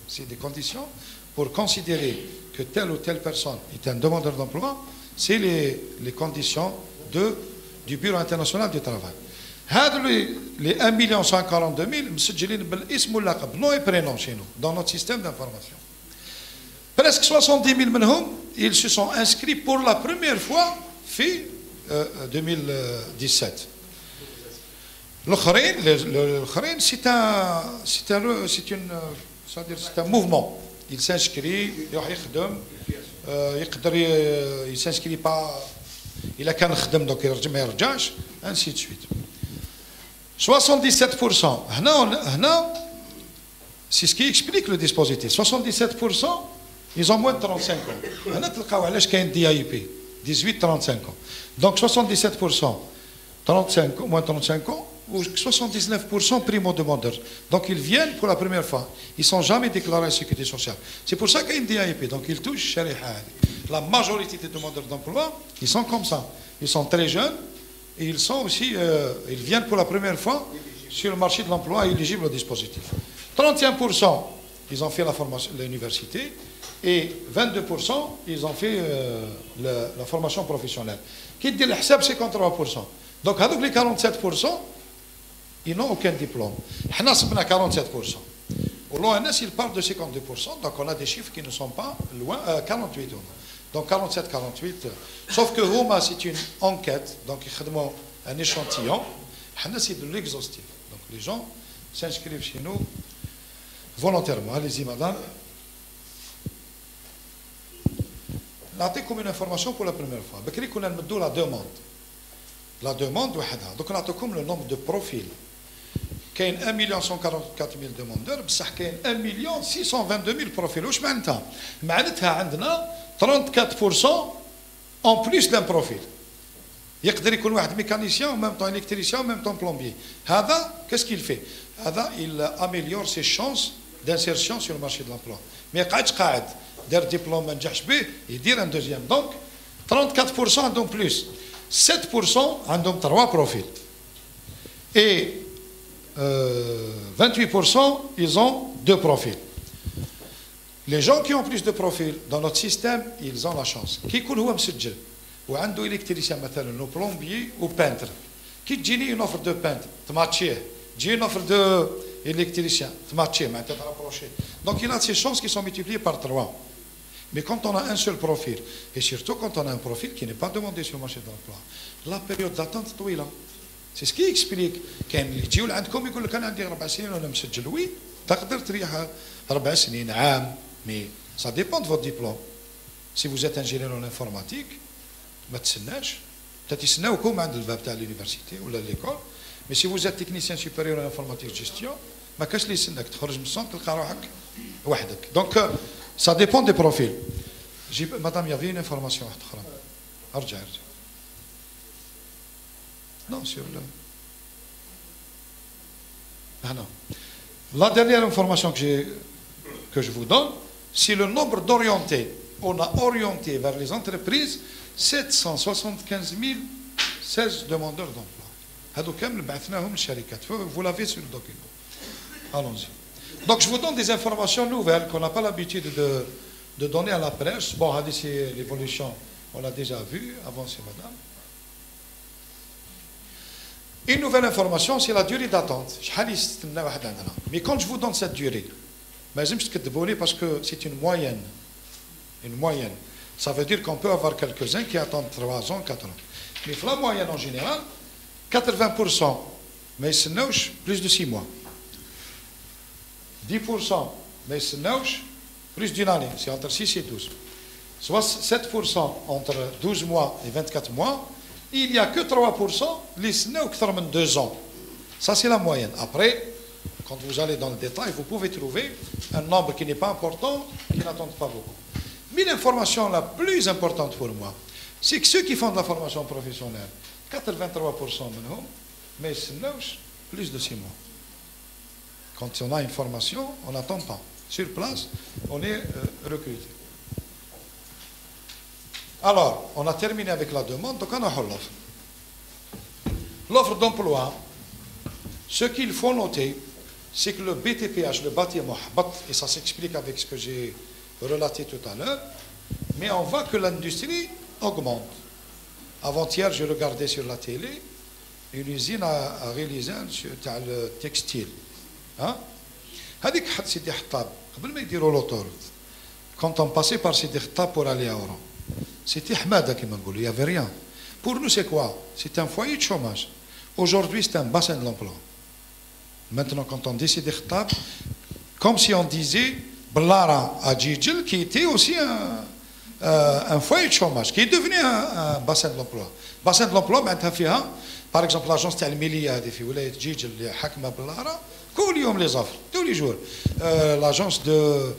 C'est des conditions pour considérer que telle ou telle personne est un demandeur d'emploi. C'est les conditions du Bureau international du travail. Les 1 142 000 nom et prénom chez nous, dans notre système d'information. Presque 70 000 ils se sont inscrits pour la première fois في 2017. الآخرين c'est un mouvement. Il s'inscrit, il s'inscrit pas, il a qu'un خدم donc ما يرجعش, ainsi de suite. 77%. C'est ce qui explique le dispositif. 77%, ils ont moins de 35 ans. DIP, 18-35 ans. Donc 77%, 35, moins de 35 ans, ou 79% primo-demandeurs. Donc ils viennent pour la première fois. Ils ne sont jamais déclarés à la sécurité sociale. C'est pour ça qu'il y a une DIP. Donc ils touchent la majorité des demandeurs d'emploi, ils sont comme ça. Ils sont très jeunes et ils sont aussi, ils viennent pour la première fois sur le marché de l'emploi éligible au dispositif. 31%, ils ont fait la formation, l'université, et 22%, ils ont fait la formation professionnelle. Qui dit le HSAB, c'est 53%. Donc, les 47%, ils n'ont aucun diplôme. Nous avons 47%. L'ONS, il parle de 52%, donc on a des chiffres qui ne sont pas loin, 48%. Donc 47, 48. Sauf que Roma, c'est une enquête, donc ils ont un échantillon. C'est de l'exhaustif. Donc les gens s'inscrivent chez nous volontairement. Allez-y, madame. نعطيكم une information pour la première fois. بكري كنا نمدوا la demande. La demande وحدها. Donc نعطيكم le nombre de profils. كاين 1,144,000 demandeurs بصح كاين 1,622,000 profils. واش معناتها؟ معناتها عندنا 34% en plus d'un profil. يقدر يكون واحد ميكانيسيان en même temps électricien en même temps plombier. هذا qu'est-ce qu'il fait؟ هذا il améliore ses chances d'insertion sur le marché de l'emploi. ما يقعدش قاعد دار دبلوم ما نجحش به يدير ان دوزيام. دونك 34% عندهم بلوس 7% عندهم 3 بروفيل et 28% ils ont 2 profils. Les gens qui ont plus de profils dans notre système ils ont la chance. كي يكون هو مسجل وعنده الكتريسيان مثلا او بلومبيي او بانتر كي تجيني اون اوفر دو بانتر تماتشيه تجي اون اوفر دو électricien, معناتها rapproché. Donc il a ces chances qui sont multipliées par 3. Mais quand on a un seul profil, et surtout quand on a un profil qui n'est pas demandé sur le marché de l'emploi, la période d'attente طويلة. C'est ce qui explique كاين اللي يجيو لعندكم يقول لك انا عندي 4 سنين وانا مسجل. وي تقدر تريح 4 سنين عام mais ça dépend de votre diplôme. Si vous êtes ingénieur en informatique ما تسناش تتسناوكم عند الباب تاع l'université ولا l'école. Mais si vous êtes technicien supérieur en informatique de gestion, ما كاش اللي يسنك تخرج من السنتر تلقى روحك وحدك. Donc ça dépend des profils. Madame, il y avait une information واحده اخرى. ارجع. Non, sur le. Ah non. La dernière information que je vous donne, c'est le nombre d'orientés. On a orienté vers les entreprises 775 016 demandeurs d'emploi. هذو كامل بعثناهم للشركات. Vous l'avez sur le document. Allons-y. Donc je vous donne des informations nouvelles qu'on n'a pas l'habitude de donner à la presse. Bon, c'est l'évolution, on l'a déjà vu. Avancez, madame. Une nouvelle information, c'est la durée d'attente. Mais quand je vous donne cette durée, parce que c'est une moyenne. Une moyenne. Ça veut dire qu'on peut avoir quelques-uns qui attendent 3 ans, 4 ans. Mais la moyenne en général, 80%, mais c'est plus de 6 mois. 10%, mais c'est plus d'une année, c'est entre 6 et 12. Soit 7% entre 12 mois et 24 mois. Il n'y a que 3% qui sont 2 ans. Ça, c'est la moyenne. Après, quand vous allez dans le détail, vous pouvez trouver un nombre qui n'est pas important, qui n'attendent pas beaucoup. Mais l'information la plus importante pour moi, c'est que ceux qui font de la formation professionnelle, 83% منهم ما يستناوش plus de 6 mois. Quand on a une formation, on n'attend pas. Sur place, on est recruté. Alors, on a terminé avec la demande, donc on a l'offre. L'offre d'emploi, ce qu'il faut noter, c'est que le BTPH, le bâtiment, et ça s'explique avec ce que j'ai relaté tout à l'heure, mais on voit que l'industrie augmente. Avant-hier, je regardais sur la télé une usine à réaliser le textile. هذيك حد سيدي حطاب قبل ما يديروا لوطور quand on passait par Sidi Khattab pour aller à Oran c'était حماده كما نقولوا il y avait rien. Pour nous c'est quoi? C'est un foyer de chômage. Aujourd'hui c'est un bassin de l'emploi. Maintenant quand on dit Sidi Khattab comme si on disait Blara à Djidjel qui était aussi un foyer de chômage qui est devenu un bassin de l'emploi. Bassin de l'emploi معناتها فيها par exemple l'agence تاع الماليه هذه في ولايه جيجل اللي حاكمه بلارا كل يوم les offres tous les jours. L'agence de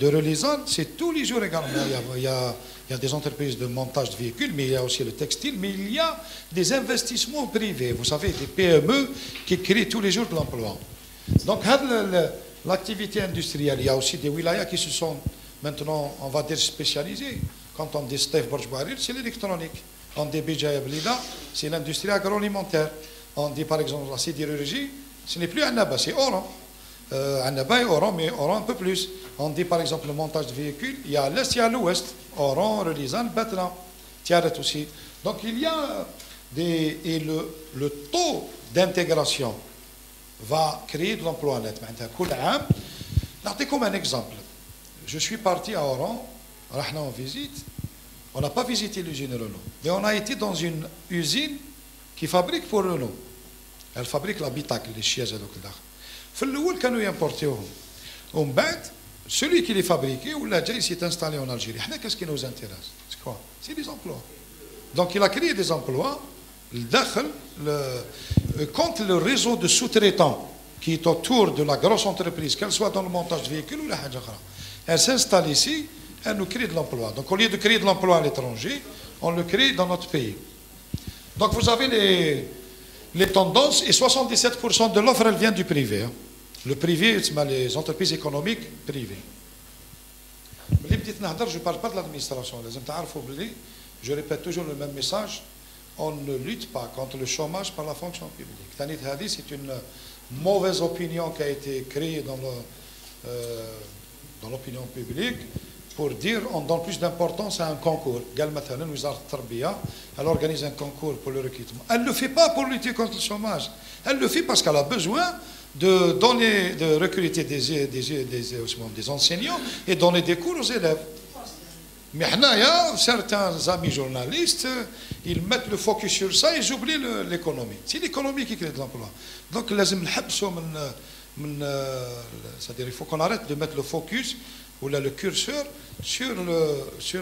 relisant c'est tous les jours également. Il y a des entreprises de montage de véhicules, mais il y a aussi le textile, mais il y a des investissements privés, vous savez, des PME qui créent tous les jours de l'emploi. Donc l'activité industrielle, il y a aussi des wilayas qui se sont maintenant, on va dire, spécialisés. Quand on dit Stef Borjbarir, c'est l'électronique. On dit Bijaya Blida, c'est l'industrie agroalimentaire. On dit par exemple la sidérurgie, ce n'est plus Annaba, c'est Oran. Annaba et Oran, mais Oran un peu plus. On dit par exemple le montage de véhicules, il y a à l'est, il y a à l'ouest. Oran, Relizan, Batran, Tiaret aussi. Donc il y a des. Et le taux d'intégration va créer de l'emploi net. Comme un exemple. Je suis parti à Oran, en visite. On n'a pas visité l'usine Renault, mais on a été dans une usine qui fabrique pour Renault. Elle fabrique l'habitacle, les chaises et le كل. في الأول كانوا يمبورتيوهم. ومن بعد celui qui les fabriquait, ou là, il s'est installé en Algérie. Qu'est-ce qui nous intéresse? C'est quoi? C'est les emplois. Donc il a créé des emplois. Quand le réseau de sous-traitants qui est autour de la grosse entreprise, qu'elle soit dans le montage de véhicules ou la Hadjara, elle s'installe ici, elle nous crée de l'emploi. Donc au lieu de créer de l'emploi à l'étranger, on le crée dans notre pays. Donc vous avez les tendances, et 77% de l'offre, elle vient du privé. Hein. Le privé, c'est les entreprises économiques privées. Je ne parle pas de l'administration. Je répète toujours le même message. On ne lutte pas contre le chômage par la fonction publique. C'est une mauvaise opinion qui a été créée dans l'opinion publique pour dire on donne plus d'importance à un concours. Elle organise un concours pour le recrutement. Elle ne le fait pas pour lutter contre le chômage. Elle le fait parce qu'elle a besoin de recruter des enseignants et donner des cours aux élèves. Mais certains amis journalistes, ils mettent le focus sur ça et ils oublient l'économie. C'est l'économie qui crée de l'emploi. Donc, c'est-à-dire il faut qu'on arrête de mettre le focus ou le curseur sur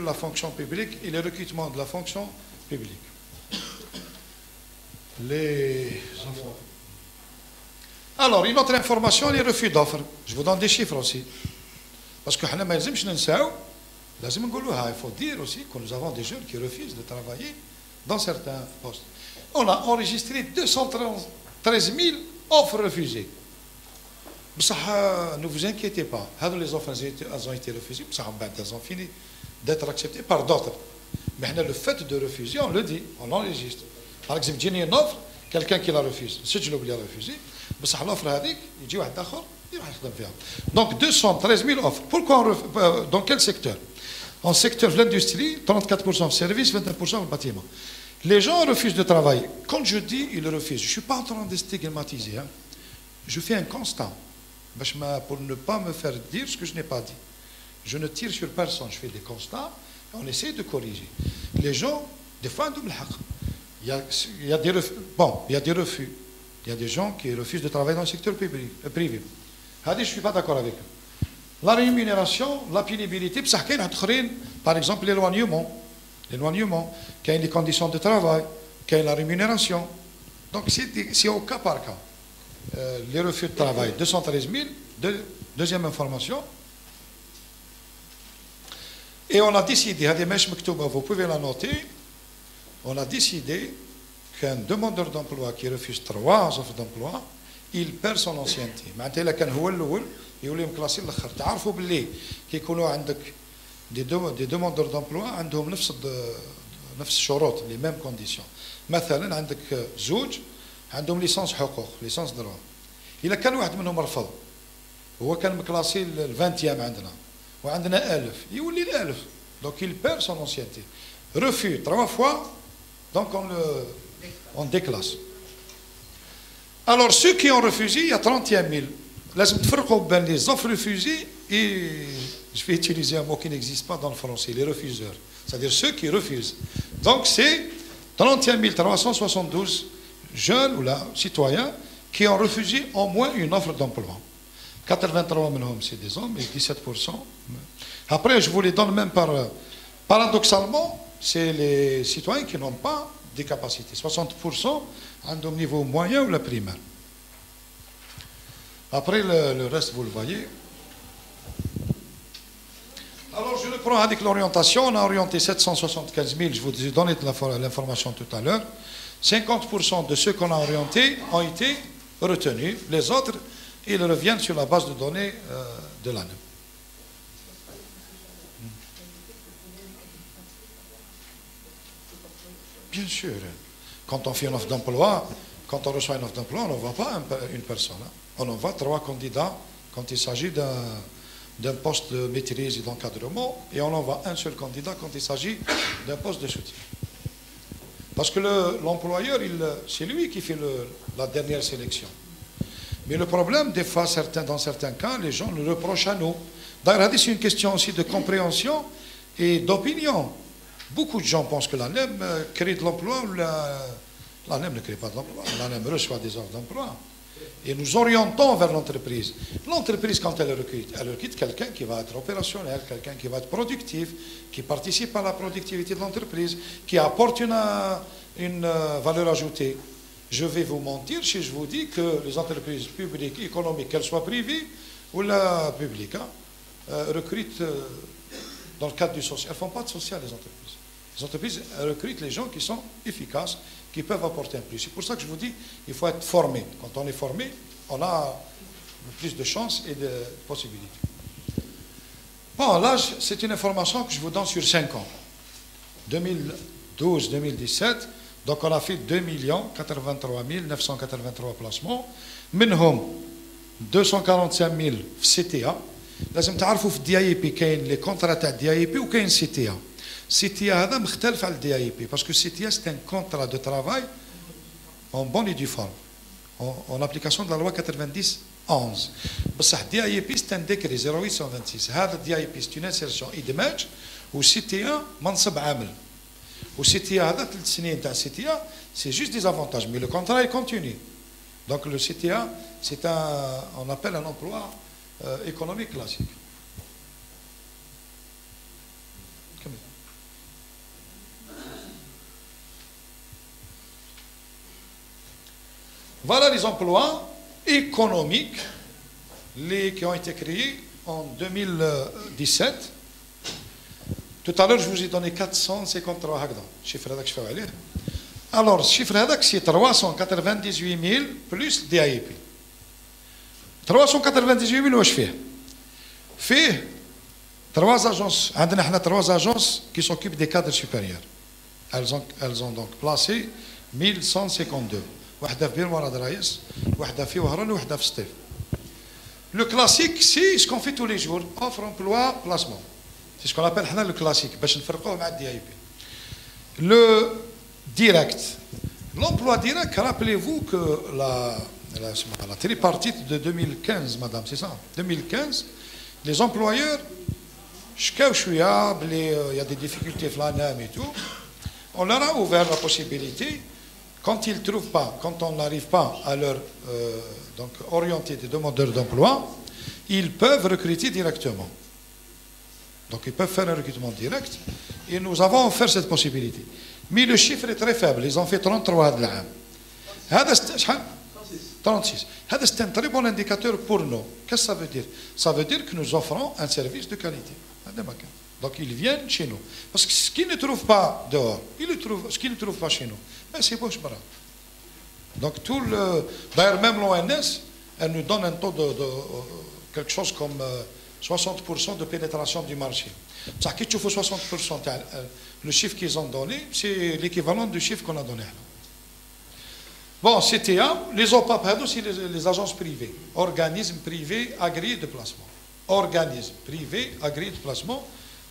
la fonction publique et le recrutement de la fonction publique. Alors, une autre information, les refus d'offres. Je vous donne des chiffres aussi. Parce que il faut dire aussi que nous avons des jeunes qui refusent de travailler dans certains postes. On a enregistré 213 000 offres refusées. Ne vous inquiétez pas, les offres elles ont été refusées, elles ont fini d'être acceptées par d'autres. Mais le fait de refuser, on le dit, on enregistre. Par exemple, j'ai une offre, quelqu'un qui la refuse, si je l'oublie à refuser, l'offre هذيك يجي واحد آخر يروح يخدم فيها. Donc 213 000 offres. Pourquoi dans quel secteur? En secteur de l'industrie, 34% de services, 29% de bâtiment. Les gens refusent de travailler. Quand je dis ils refusent, je ne suis pas en train de stigmatiser. Hein. Je fais un constat pour ne pas me faire dire ce que je n'ai pas dit. Je ne tire sur personne, je fais des constats et on essaie de corriger. Les gens, des fois, il y a des refus. Bon, il y a des refus. Il y a des gens qui refusent de travailler dans le secteur privé. Je ne suis pas d'accord avec eux. La rémunération, la pénibilité, par exemple l'éloignement, qu'il y ait les conditions de travail, qu'il y ait la rémunération. Donc c'est au cas par cas. Les refus de travail, 213 000, deuxième information. Et on a décidé, vous pouvez la noter, on a décidé qu'un demandeur d'emploi qui refuse 3 offres d'emploi, il perd son ancienneté. معناتها كان هو الاول يولي مكلاسي الاخر. تعرفوا باللي كيكونوا عندك دي demandeurs d'emploi عندهم نفس الشروط les mêmes conditions. مثلا عندك زوج عندهم ليسانس حقوق ليسانس دروا. اذا كان واحد منهم رفض هو كان مكلاسي ال 20e عندنا وعندنا 1000 يولي ال 1000. Donc il perd son ancienneté. Refus 3 fois, donc on déclasse. Alors ceux qui ont refusé, il y a 31 000. لازم تفرقوا بين les offres refusées et je vais utiliser un mot qui n'existe pas dans le français, les refuseurs. C'est-à-dire ceux qui refusent. Donc c'est 31 372 jeunes ou là, citoyens qui ont refusé au moins une offre d'emploi. 83 منهم c'est des hommes et 17%. Après je vous les donne même paradoxalement, c'est les citoyens qui n'ont pas des capacités. 60% au niveau moyen ou la primaire. Après le reste, vous le voyez. Alors je le prends avec l'orientation. On a orienté 775 000. Je vous ai donné l'information tout à l'heure. 50% de ceux qu'on a orientés ont été retenus. Les autres, ils reviennent sur la base de données de l'ANEM. Bien sûr. Quand on fait une offre d'emploi, quand on reçoit une offre d'emploi, on n'envoie pas une personne. Hein. On envoie 3 candidats quand il s'agit d'un poste de maîtrise et d'encadrement, et on envoie un seul candidat quand il s'agit d'un poste de soutien. Parce que l'employeur, c'est lui qui fait la dernière sélection. Mais le problème, des fois, dans certains cas, les gens le reprochent à nous. D'ailleurs, c'est une question aussi de compréhension et d'opinion. Beaucoup de gens pensent que l'ANEM crée de l'emploi. L'ANEM ne crée pas de l'emploi. L'ANEM reçoit des offres d'emploi. Et nous orientons vers l'entreprise. L'entreprise, quand elle recrute quelqu'un qui va être opérationnel, quelqu'un qui va être productif, qui participe à la productivité de l'entreprise, qui apporte une valeur ajoutée. Je vais vous mentir si je vous dis que les entreprises publiques, économiques, qu'elles soient privées ou publiques, recrutent dans le cadre du social. Elles ne font pas de social, les entreprises. Les entreprises recrutent les gens qui sont efficaces, qui peuvent apporter un plus. C'est pour ça que je vous dis, il faut être formé. Quand on est formé, on a plus de chances et de possibilités. Bon, là, c'est une information que je vous donne sur 5 ans. 2012-2017, donc on a fait 2 83 983 placements. منهم 245 000 في CTA. لازم تعرفوا في الدي اي بي كاين لي كونترا تاع الدي اي بي وكاين CTA. CTA هذا مختلف على الدي اي بي باسكو CTA c'est un contrat de travail en bonne et due forme en application de la loi 90/11. بصح الدي اي بي c'est un décret 0826. هذا الدي اي بي c'est une insertion ادماج و CTA منصب عامل. و CTA هذا 3 سنين تاع CTA c'est juste des avantages mais le contrat est continu. Donc le CTA c'est on appelle un emploi économique classique. Voilà les emplois économiques qui ont été créés en 2017. Tout à l'heure, je vous ai donné 453 هكذا. الشيفر هذاك شفاو عليه. Alors, الشيفر هذاك c'est 398 000 plus DAEP. 398 000 واش فيه؟ فيه 3 agences. عندنا احنا 3 agences qui s'occupent des cadres supérieurs. Elles ont donc placé 1152. واحدة في بير مراد رايس، واحدة في وهران وواحدة في سطيف. Le classique, c'est ce qu'on fait tous les jours, offre, emploi, placement. C'est ce qu'on appelle حنا le classique باش نفرقوه مع الدي اي بي. Le direct. L'emploi direct, rappelez-vous que la tripartite de 2015, madame, c'est ça, 2015, les employeurs, il y a des difficultés et tout, on leur a ouvert la possibilité, quand ils trouvent pas, quand on n'arrive pas à leur donc orienter des demandeurs d'emploi, ils peuvent recruter directement. Donc ils peuvent faire un recrutement direct et nous avons offert cette possibilité. Mais le chiffre est très faible, ils ont fait 33 de l'an. 36. C'est un très bon indicateur pour nous. Qu'est-ce que ça veut dire? Ça veut dire que nous offrons un service de qualité. Donc ils viennent chez nous. Parce que ce qu'ils ne trouvent pas dehors, ce qu'ils ne trouvent pas chez nous, ben c'est poche bras. Donc d'ailleurs même l'ONS, elle nous donne un taux de quelque chose comme 60% de pénétration du marché. Ça qui tu fais 60%, le chiffre qu'ils ont donné, c'est l'équivalent du chiffre qu'on a donné. Bon, CTA, les OPAP, c'est les agences privées, organismes privés agréés de placement. Organismes privés agréés de placement.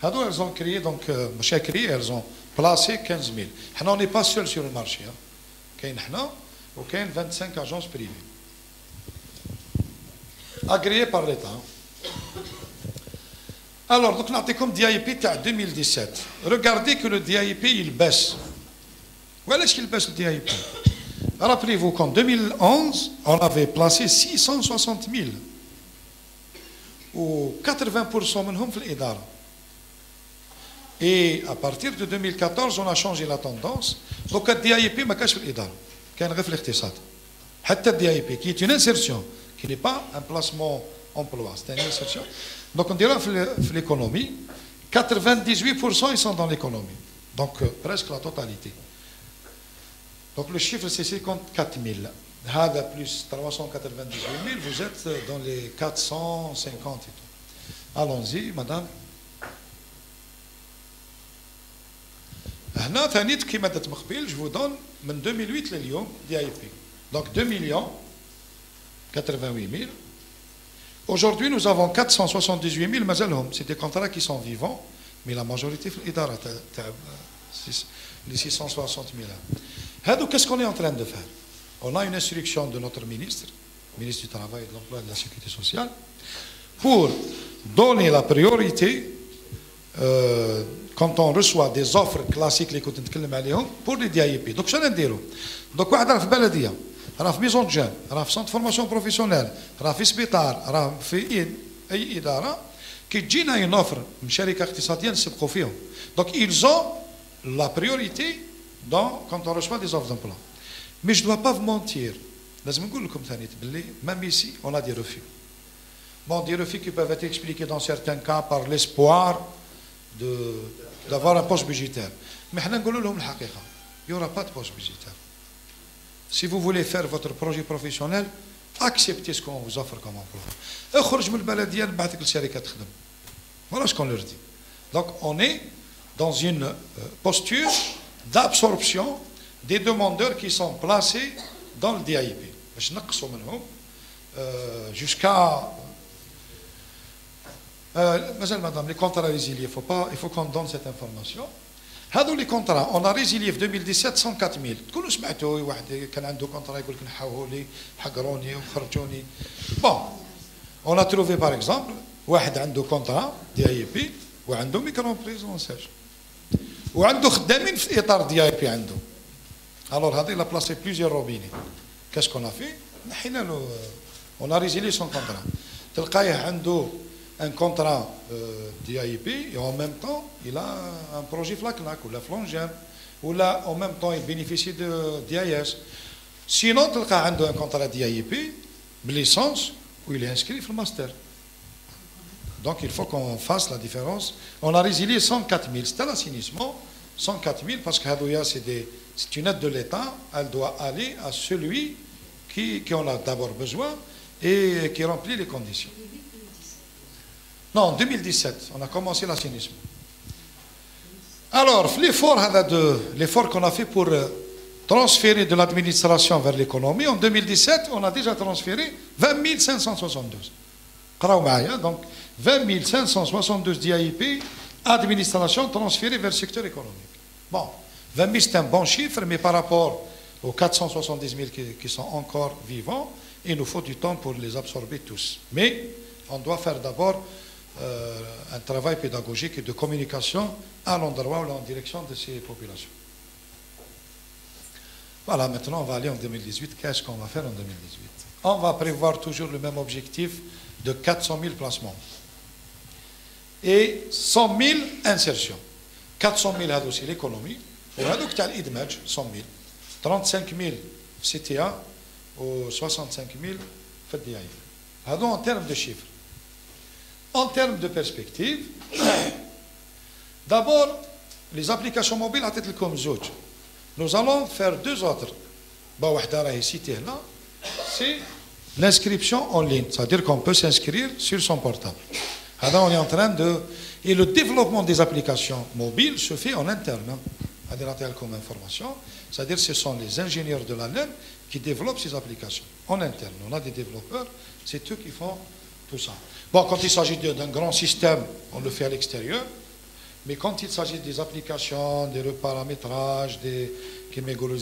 Elles ont créé, donc, elles ont placé 15 000. On n'est pas seul sur le marché. Il y a 25 agences privées. Agréées par l'État. Alors, donc, on a comme DIP en 2017. Regardez que le DIP, il baisse. Où est-ce qu'il baisse le DIP? Rappelez-vous qu'en 2011, on avait placé 660 000. Ou 80% منهم في الإدارة. Et à partir de 2014, on a changé la tendance. Donc, le DIP ما كانش في الإدارة. كان غير في الاقتصاد. حتى le DIP, qui est une insertion, qui n'est pas un placement emploi, c'est une insertion. Donc, on dirait que l'économie, 98% ils sont dans l'économie. Donc, presque la totalité. Donc, le chiffre, c'est 54 000. Hada plus 398 000, vous êtes dans les 450 et tout. Allons-y, madame. هنا ثاني كيما درت من قبل je vous donne من 2008 لليوم دي اي بي. Donc 2 millions 88 000. Aujourd'hui, nous avons 478 000 مازالهم. C'est des contrats qui sont vivants, mais la majorité في الإدارة les 660 000. هادو qu'est-ce qu'on est en train de faire? On a une instruction de notre ministre du Travail, de l'Emploi et de la Sécurité sociale, pour donner la priorité quand on reçoit des offres classiques pour les DIP. Donc, je vais dire, donc, واحد في بلدية راه في ميزون جون، راه في سونتر فورماسيون بروفيسيونيل، راه في سبيطار، راه في اي اداره كي تجينا اون اوفر من شركه اقتصاديه نسبقوا فيهم. دونك ils ont la priorité quand on reçoit des offres d'emploi. Mais je ne dois pas vous mentir. لازم نقول لكم ثاني باللي même ici on a des refus. Bon, des refus qui peuvent être expliqués dans certains cas par l'espoir d'avoir un poste budgétaire. Mais حنا نقولوا لهم الحقيقه. Il n'y aura pas de poste budgétaire. Si vous voulez faire votre projet professionnel, acceptez ce qu'on vous offre comme emploi. اخرج من البلديه نبعثك لشركه تخدم. Voilà ce qu'on leur dit. Donc on est dans une posture d'absorption des demandeurs qui sont placés dans le DAIP. باش نقصوا منهم jusqu'à madame, les contrats résiliés, il faut qu'on donne cette information. هذو les contrats, on a résilié في 2017 104 000. تكونوا سمعتوا واحد كان عنده كونترا يقول لك نحاوه لي حقروني وخرجوني. Bon, on a trouvé par exemple واحد عنده كونترا دي اي بي وعنده ميكرو بريزونساج وعنده خدامين في اطار دي اي بي عنده. Alors هذا لا بلاسي بليزيور روبيني. Qu'est-ce qu'on a fait? نحينا له on a résilié son contrat. تلقايه عنده un contrat d'IAIP et en même temps il a un projet FLACNAC ou la Flangère ou là en même temps il bénéficie de DIS. Sinon تلقى عنده un contrat d'IAIP licence où il est inscrit في master. Donc il faut qu'on fasse la différence. On a résilié 104 000. C'est un assainissement 104 000 parce que c'est une aide de l'État. Elle doit aller à celui qui en a d'abord besoin et qui remplit les conditions. Non, en 2017, on a commencé l'assainissement. Alors, l'effort qu'on a fait pour transférer de l'administration vers l'économie, en 2017, on a déjà transféré 20 572. Donc, 20 572 d'IAIP, administration transférée vers le secteur économique. Bon, 20 000 c'est un bon chiffre, mais par rapport aux 470 000 qui sont encore vivants, il nous faut du temps pour les absorber tous. Mais on doit faire d'abord un travail pédagogique et de communication à l'endroit ou en direction de ces populations. Voilà, maintenant on va aller en 2018. Qu'est-ce qu'on va faire en 2018? On va prévoir toujours le même objectif de 400 000 placements et 100 000 insertions. 400 000 هذا c'est l'économie وهذوك تاع الإدماج 100 000 35 000 في CTA و 65 000 في الDIAIP. هذو en termes de chiffres. En termes de perspective, d'abord, les applications mobiles عطيت لكم زوج. Nous allons faire deux autres. واحدة راهي citée là, c'est l'inscription en ligne, c'est-à-dire qu'on peut s'inscrire sur son portable. Alors on est en train de... Et le développement des applications mobiles se fait en interne. Comme information, c'est-à-dire ce sont les ingénieurs de l'ANEM qui développent ces applications en interne. On a des développeurs, c'est eux qui font tout ça. Bon, quand il s'agit d'un grand système, on le fait à l'extérieur, mais quand il s'agit des applications, des reparamétrages, des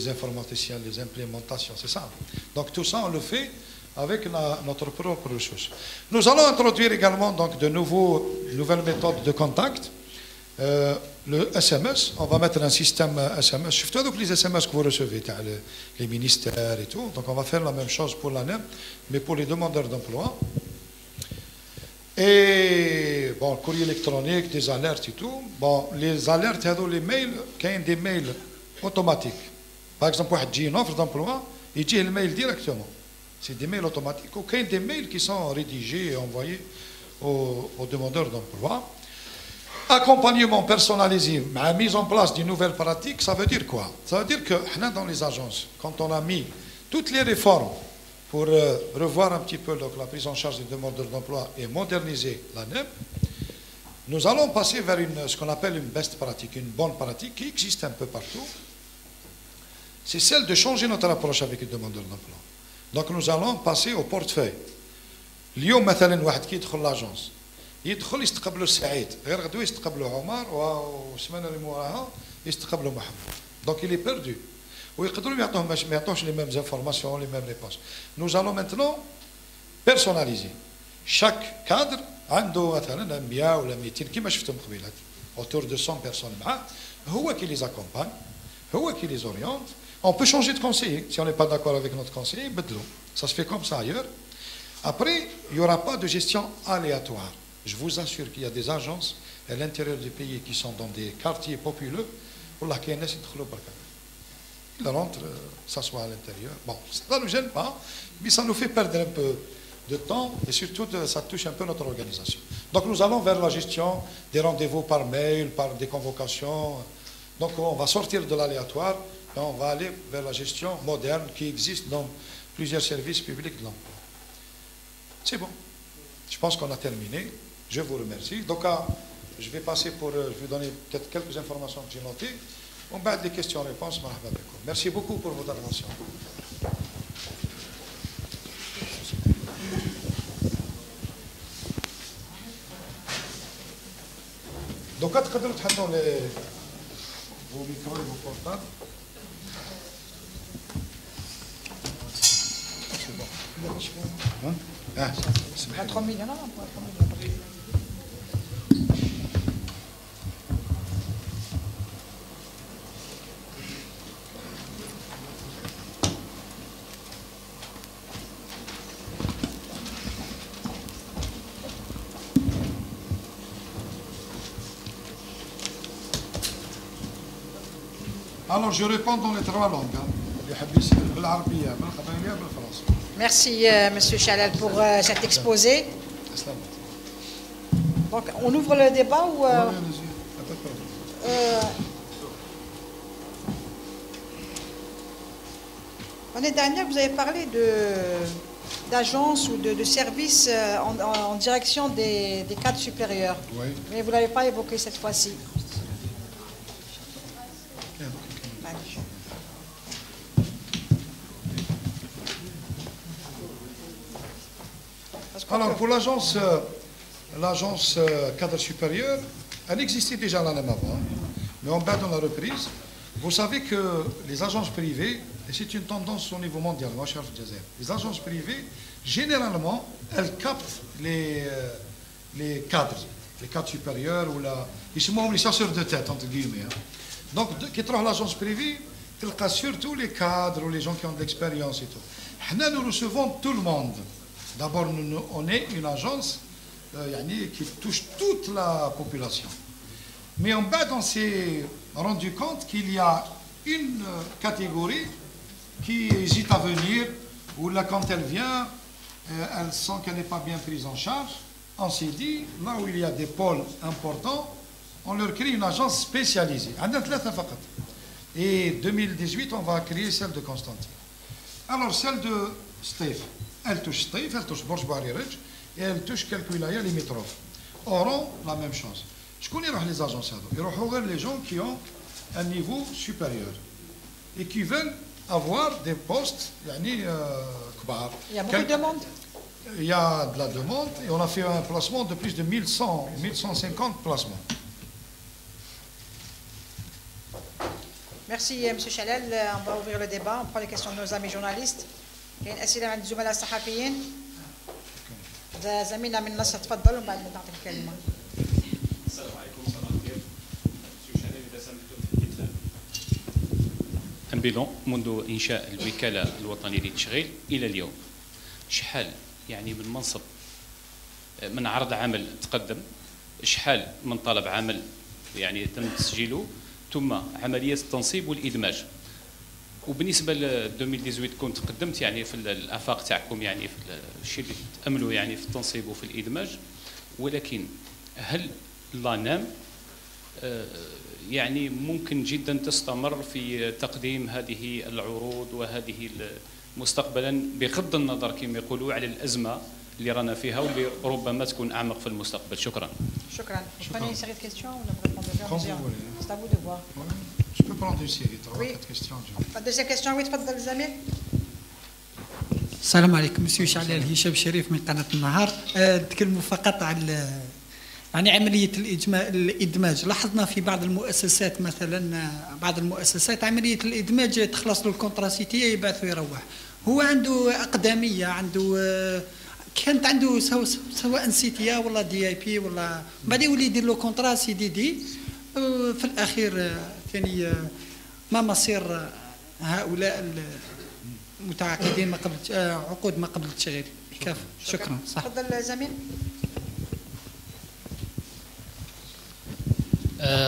informaticiens, des implémentations, c'est ça. Donc tout ça, on le fait avec notre propre ressource. Nous allons introduire également donc, de nouvelles méthodes de contact. Le SMS, on va mettre un système SMS. Je fais les SMS que vous recevez, les ministères et tout. Donc on va faire la même chose pour l'ANEM, mais pour les demandeurs d'emploi. Et bon, courrier électronique, des alertes et tout. Bon, les alertes, les mails, quand il y a des mails automatiques. Par exemple, il y a une offre d'emploi, il y a le mail directement. C'est des mails automatiques. Ou quand il y a des mails qui sont rédigés et envoyés aux demandeurs d'emploi. Accompagnement personnalisé, la mise en place d'une nouvelle pratique, ça veut dire quoi? Ça veut dire que dans les agences, quand on a mis toutes les réformes pour revoir un petit peu la prise en charge des demandeurs d'emploi et moderniser l'ANEM, nous allons passer vers ce qu'on appelle une best pratique, une bonne pratique qui existe un peu partout. C'est celle de changer notre approche avec les demandeurs d'emploi. Donc nous allons passer au portefeuille. اليوم مثلا واحد كي يدخل لاجونس يدخل يستقبلوا سعيد غير غدوه يستقبلوا عمر والسمانه اللي موراها يستقبلوا محمد دونك il est perdu ويقدروا ما يعطوهش les mêmes informations les mêmes réponses. Nous allons maintenant personnaliser. Chaque cadre عنده مثلا 100 ولا 200 كما شفتم قبيلات autour de 100 personnes معاه هو qui les accompagne هو qui les oriente On peut changer de conseiller. Si on n'est pas d'accord avec notre conseiller, bedlo. Ça se fait comme ça ailleurs. Après, il n'y aura pas de gestion aléatoire. Je vous assure qu'il y a des agences à l'intérieur du pays qui sont dans des quartiers populeux. Ils rentrent, s'assoient à l'intérieur. Bon, ça ne nous gêne pas, mais ça nous fait perdre un peu de temps et surtout ça touche un peu notre organisation. Donc nous allons vers la gestion des rendez-vous par mail, par des convocations. Donc on va sortir de l'aléatoire et on va aller vers la gestion moderne qui existe dans plusieurs services publics de l'emploi. C'est bon. Je pense qu'on a terminé. Je vous remercie. Donc je vais passer je vais donner peut-être quelques informations que j'ai notées. On va des questions-réponses. Merci beaucoup pour votre attention. Donc, quand vous avez vos micros et vos portables, c'est bon. Hein? C'est 3 millions, non? Alors, je réponds dans les 3 langues. Merci, M. Chalel, pour cet exposé. Donc, on ouvre le débat ou... L'année dernière, vous avez parlé d'agences ou de services en direction des cadres supérieurs. Oui. Mais vous ne l'avez pas évoqué cette fois-ci. Alors, pour l'agence cadre supérieur, elle existait déjà l'année avant, mais on bat dans la reprise. Vous savez que les agences privées, et c'est une tendance au niveau mondial, les agences privées, généralement, elles captent les cadres supérieurs, ou ils sont les chasseurs de tête, entre guillemets. Donc, qui trouve l'agence privée, elle casse surtout les cadres ou les gens qui ont de l'expérience et tout. Nous recevons tout le monde. D'abord, on est une agence qui touche toute la population. Mais en bas, on s'est rendu compte qu'il y a une catégorie qui hésite à venir, ou là, quand elle vient, elle sent qu'elle n'est pas bien prise en charge. On s'est dit, là où il y a des pôles importants, on leur crée une agence spécialisée. Et 2018, on va créer celle de Constantine. Alors, celle de Steve. Elle touche Steve, elle touche Borj Baririj et elle touche quelques wilayas limitrophes. Oran, la même chose. Je connais les agences. Ils regardent les gens qui ont un niveau supérieur et qui veulent avoir des postes kbar. Il y a beaucoup de demandes. Il y a de la demande et on a fait un placement de plus de 1150 placements. Merci, M. Chalel. On va ouvrir le débat. On prend les questions de nos amis journalistes. كاين اسئله عند الزملاء الصحفيين زميلنا من النصر تفضل ومن بعد نعطي الكلمه. السلام عليكم صباح الخير. سي شلال اذا سمحتوا في الكتاب. انبيلون منذ انشاء الوكاله الوطنيه للتشغيل الى اليوم شحال يعني من منصب من عرض عمل تقدم شحال من طلب عمل يعني تم تسجيله ثم عمليه التنصيب والادماج. وبالنسبه ل 2018 كنت قدمت يعني في الافاق تاعكم يعني في الشيء اللي تاملوا يعني في التنصيب وفي الادماج ولكن هل لانام يعني ممكن جدا تستمر في تقديم هذه العروض وهذه مستقبلا بغض النظر كما يقولوا على الازمه اللي رانا فيها واللي ربما تكون اعمق في المستقبل. شكرا. شكرا. Je peux prendre une série, 3-4 questions. Deuxième question, oui, تفضل الزميل. السلام عليكم. مسيو شعلال هشام شريف من قناة النهار. نتكلموا فقط على يعني عملية الإدماج. لاحظنا في بعض المؤسسات مثلا بعض المؤسسات عملية الإدماج تخلص له الكونتراسيتي يبعث ويروح. هو عنده أقدمية كانت عنده سواء سيتيا ولا دي اي بي ولا بعدين يولي يدير له كونترا سي دي في الأخير ثاني ما مصير هؤلاء المتعاقدين ما قبل عقود ما قبل التشغيل. كافة. شكرا. صح. تفضل زميل.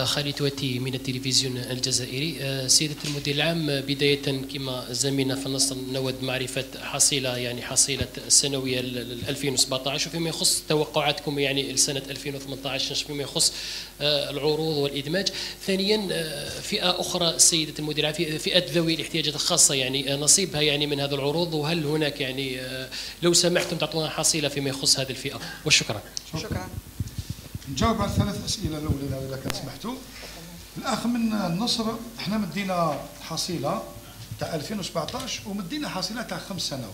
خالد تواتي من التلفزيون الجزائري. سيدة المدير العام، بداية كما زميلنا في النص نود معرفة حصيلة السنوية 2017 وفيما يخص توقعاتكم لسنة 2018 فيما يخص العروض والإدماج. ثانيا فئة أخرى سيدة المدير العام، فئة ذوي الاحتياجات الخاصة نصيبها من هذه العروض، وهل هناك لو سمحتم تعطونا حصيلة فيما يخص هذه الفئة؟ وشكرا. شكرا. نجاوب على الثلاث اسئله الاولين اذا كان سمحتوا. الاخ من النصر، احنا مدينا حصيله تاع 2017 ومدينا حصيله تاع 5 سنوات،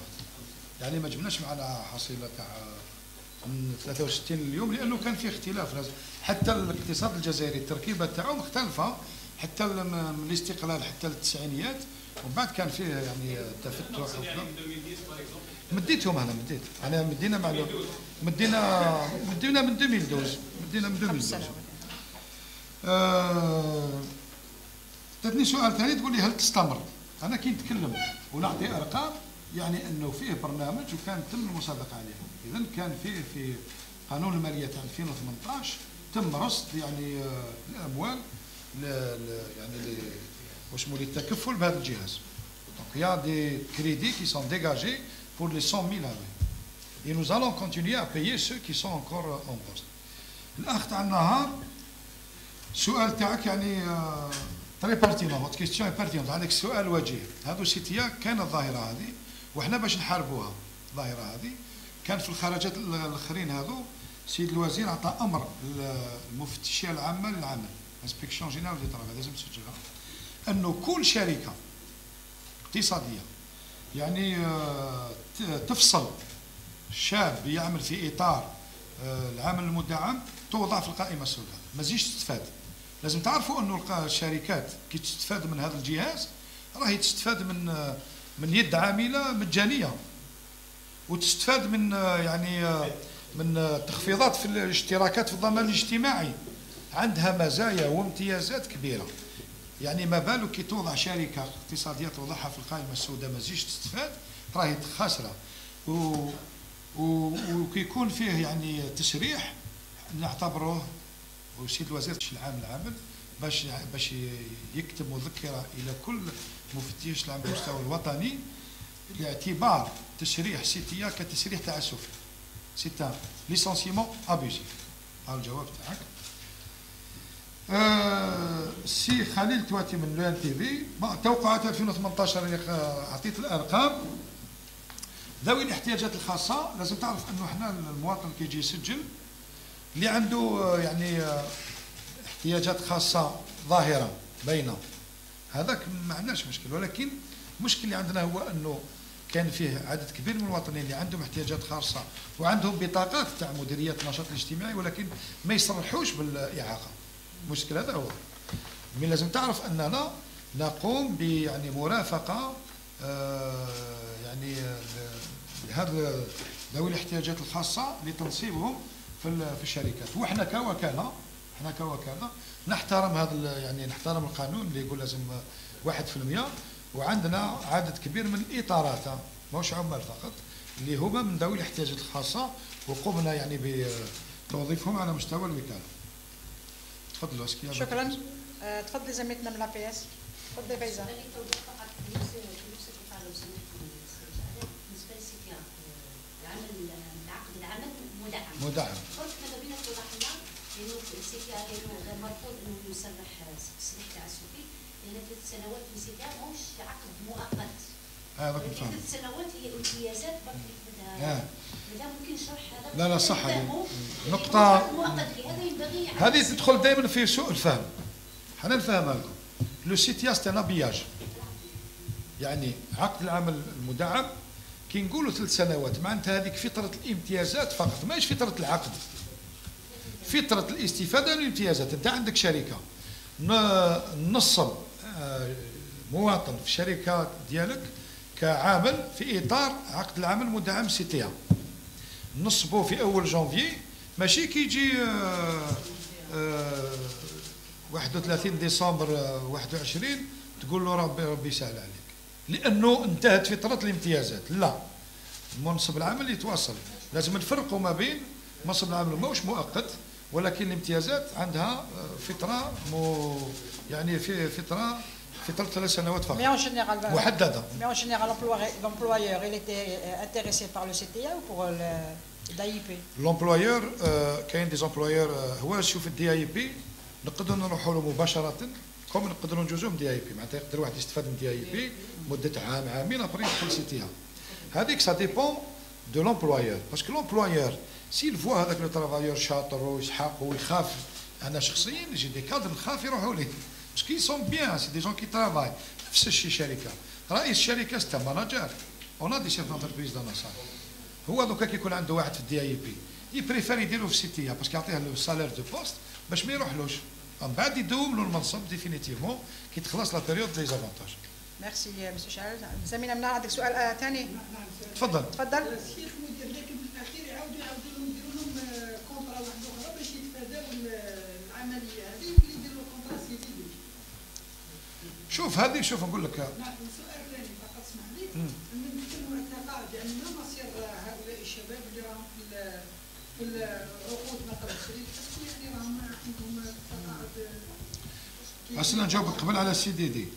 ما جبناش معنا حصيله تاع من 63 اليوم، لانه كان في اختلاف. حتى الاقتصاد الجزائري التركيبه تاعو مختلفه، حتى من الاستقلال حتى التسعينيات، ومن بعد كان فيه تفتح. مديتهم انا مدينا مع مدينا من 2012 مدينا من 2012. تاتني سؤال ثاني تقول لي هل تستمر؟ انا كي نتكلم ونعطي ارقام انه فيه برنامج وكان تم المسابقه عليه. اذا كان فيه في قانون الماليه تاع 2018 تم رصد الاموال للتكفل بهذا الجهاز. Donc il y a des crédits qui sont dégagés pour les 100 000 années. Et nous allons continuer à payer ceux qui sont encore en poste. الأخ تاع النهار، السؤال تاعك تري بارتينون، فوت كيستيون بارتينون، عندك سؤال وجيه. هذو سيتيا كانت الظاهرة هذه وحنا باش نحاربوها. الظاهرة هذه كان في الخرجات الآخرين هذو السيد الوزير عطى أمر للمفتشية العامة للعمل، انسبكسيون جينيرال دي طرافاي، لازم تسجلها، أنه كل شركة اقتصادية تفصل شاب يعمل في إطار العمل المدعم توضع في القائمة السوداء، ما تزيدش تستفاد. لازم تعرفوا أنه الشركات كي تستفاد من هذا الجهاز راهي تستفاد من يد عاملة مجانية، وتستفاد من تخفيضات في الاشتراكات في الضمان الاجتماعي، عندها مزايا وامتيازات كبيرة. ما بالك كي توضع شركة اقتصادية توضعها في القائمة السوداء ما تزيدش تستفاد، راهي خاسرة. وكيكون فيه تسريح نعتبروه، والسيد الوزير العام العامل باش يكتب مذكرة إلى كل مفتش العام على المستوى الوطني لاعتبار تسريح سيتيا كتسريح تعسفي. سي ان ليسونسيمون ابوزيف. هذا الجواب تاعك. سي خليل تواتي من لو ان تي في، توقعات 2018 عطيت الارقام. ذوي الاحتياجات الخاصه لازم تعرف انه احنا المواطن كي يجي يسجل اللي عنده احتياجات خاصه ظاهره باينه، هذاك ما عندناش مشكل. ولكن المشكل اللي عندنا هو انه كان فيه عدد كبير من المواطنين اللي عندهم احتياجات خاصه وعندهم بطاقات تاع مديريات النشاط الاجتماعي ولكن ما يصرحوش بالاعاقه. المشكل هذا هو. من لازم تعرف اننا نقوم بمرافقه لهذا ذوي الاحتياجات الخاصه لتنصيبهم في الشركات. وحنا كوكاله نحترم هذا نحترم القانون اللي يقول لازم 1%، وعندنا عدد كبير من الاطارات ماهوش عمال فقط اللي هما من ذوي الاحتياجات الخاصه، وقمنا بتوظيفهم على مستوى الوكاله. تفضلوا. شكرا. تفضلي زميلتنا من لا بي اس. تفضلي فايزه. مدعم. فرق ماذا بينا توضح لنا انه السيتيا غير مرفوض انه يسرح تسريح تعسفي، لان 3 سنوات في السيتيا ماهوش عقد مؤقت. هذا كنت فاهم. 3 سنوات هي امتيازات برك. ماذا ممكن شرح هذا؟ لا صح، هذه نقطة. هذا ينبغي هذه تدخل دائما في سوء الفهم. حنا نفهمها لكم. لو سيتيا سي ان ابياج. عقد العمل المدعم كي نقولوا 3 سنوات معناتها هذيك فترة الامتيازات فقط، ماهيش فترة العقد. فترة الاستفادة من الامتيازات. انت عندك شركة نصب مواطن في الشركة ديالك كعامل في اطار عقد العمل المدعم سيتيا، نصبوا في اول جانفي، ماشي كي يجي 31 ديسمبر 21 تقول له ربي يسهل عليك. لانه انتهت فتره الامتيازات. لا، منصب العمل يتواصل. لازم نفرقوا ما بين منصب العمل ماهوش مؤقت، ولكن الامتيازات عندها فتره يعني في فتره 3 سنوات فقط محدده. Mais en général, l'employeur, il était intéressé par le CTA ou pour l'AIP? L'employeur, كاين دي امبلويور هو يشوف الدي اي بي نقدروا نروحوا له مباشره، كوم نقدروا نجوزوا من دي اي بي، معناتها يقدر واحد يستفاد من دي اي بي مده عام عامين ابري يدخل سي تي. هذيك سا ديبون دو لومبلويور، باسكو لومبلويور سيل فوا هذاك لو ترافايور شاطر ويسحق ويخاف. انا شخصيا نجي دي كادر نخاف يروحوا لي باسكو سون بيان، سي دي جون كي ترافاي. نفس الشيء شركه، رئيس الشركه ستا ماناجر، اون دي شيف دونتربريز دو نصار. هو دوكا كيكون عنده واحد في الدي اي بي يبريفير يديرو في سيتيا باسكو يعطيه له السالير دو بوست باش ما يروحلوش، من بعد يدوم له المنصب ديفينيتيفمون كي تخلص لا بيريود دي زافونتاج. ميرسي مسيو شعل. زميلة منى عندك سؤال ثاني؟ تفضل. تفضل. الشيخ مدير، لكن في الاخير يعاودوا لهم يديروا لهم كونترا واحده اخرى باش يتفاداو العمليه هذه واللي يديروا كونترا سيدي. شوف هذه، شوف نقول لك. السؤال الثاني فقط اسمح لي، نتكلموا على الثقه، لان مصير هؤلاء الشباب اللي راهم في العقود مثلا الشريك، يعني راهم عندهم تقاعد. اصلا نجاوبك قبل على السي دي دي.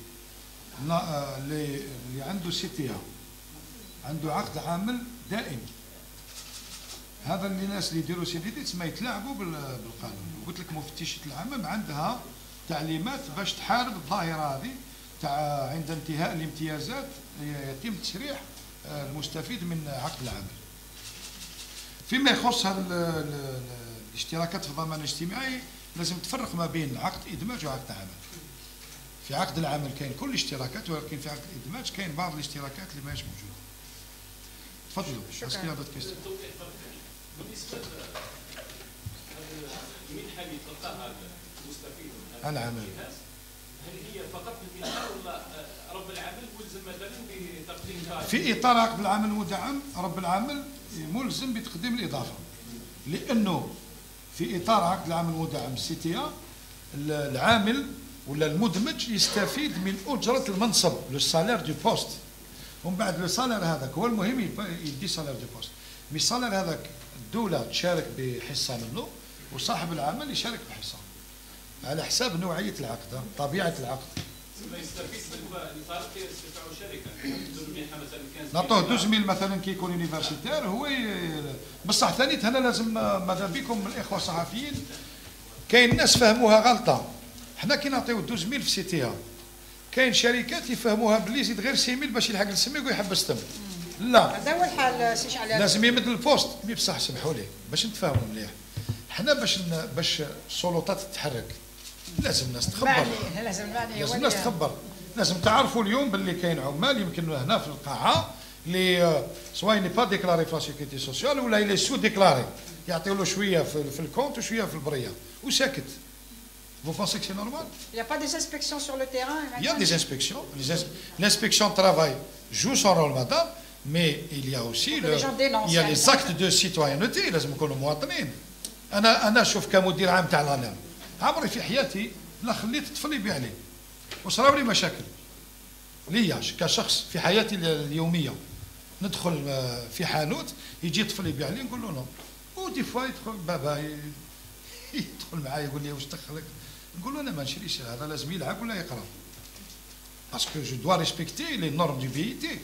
اللي عنده سي تي عنده عقد عمل دائم، هذا اللي الناس اللي يديروا سي دي دي تسمى يتلاعبوا بالقانون. قلت لك مفتشة العمل عندها تعليمات باش تحارب الظاهره هذه تاع عند انتهاء الامتيازات يتم تسريح المستفيد من عقد العمل. فيما يخص هذا الاشتراكات في الضمان الاجتماعي لازم تفرق ما بين عقد ادماج وعقد عمل. في عقد العمل كاين كل الاشتراكات، ولكن في عقد الادماج كاين بعض الاشتراكات اللي ماهيش موجوده. تفضلوا. اسكي هذا كيستيون. بالنسبه المنحه اللي تلقاها المستفيد من العمل، هل هي فقط المنحه ولا رب العمل ملزم مثلا بتقديم في اطار عقد العمل المدعم؟ رب العمل ملزم بتقديم الاضافه، لانه في اطار عقد العمل المدعم سي تي العامل ولا المدمج يستفيد من اجره المنصب لو سالير دو بوست، ومن بعد لو سالير هذاك هو المهم يدي سالير دو بوست. مي السالير هذاك الدوله تشارك بحصه منه وصاحب العمل يشارك بحصه على حساب نوعيه العقد، طبيعه العقد. يستفيد من الطريق يستدفعوا شركه المنحه مثلا كان نعطوه 12 مثلا كي يكون يونيفرسيتير هو بصح ثاني هنا لازم ماذا بكم الاخوه الصحفيين كاين ناس فهموها غلطه. حنا كي نعطيو 12 في سيتيها كاين شركات يفهموها بلي يزيد غير 6 باش يلحق للسميك ويحبس تم. لا، هذا هو الحال سي شعلان. لازم يمد البوست. مي بصح سمحوا لي باش نتفاهموا مليح، حنا باش السلطات تتحرك لازم الناس تخبر، لازم الناس تخبر، لازم تعرفوا اليوم باللي كاين عمال يمكن هنا في القاعه اللي سواء ني با ديكلاري في لا سيكوريتي سوسيال ولا يلي سو ديكلاري، يعطيو له شويه في الكونت وشويه في البريه وساكت. Vous pensez que c'est normal? Il n'y a pas des inspections sur le terrain? Il y a des inspections. L'inspection de travail joue son rôle, madame, mais il y a aussi il y a les actes de citoyenneté. لازم نكونوا مواطنين. أنا شوف كمدير عام تاع الأنام عمري في حياتي لا خليت طفل يبيع لي وصراو لي مشاكل ليا كشخص في حياتي اليومية. ندخل في حانوت يجي طفل يبيع لي نقول له نو، ودي فوا يدخل بابا يدخل معايا يقول لي واش دخلك، نقول له انا ما نشريش هذا، لازم يلعب ولا يقرا باسكو جو دوا ريسبكتي لي نورم دو بيتي.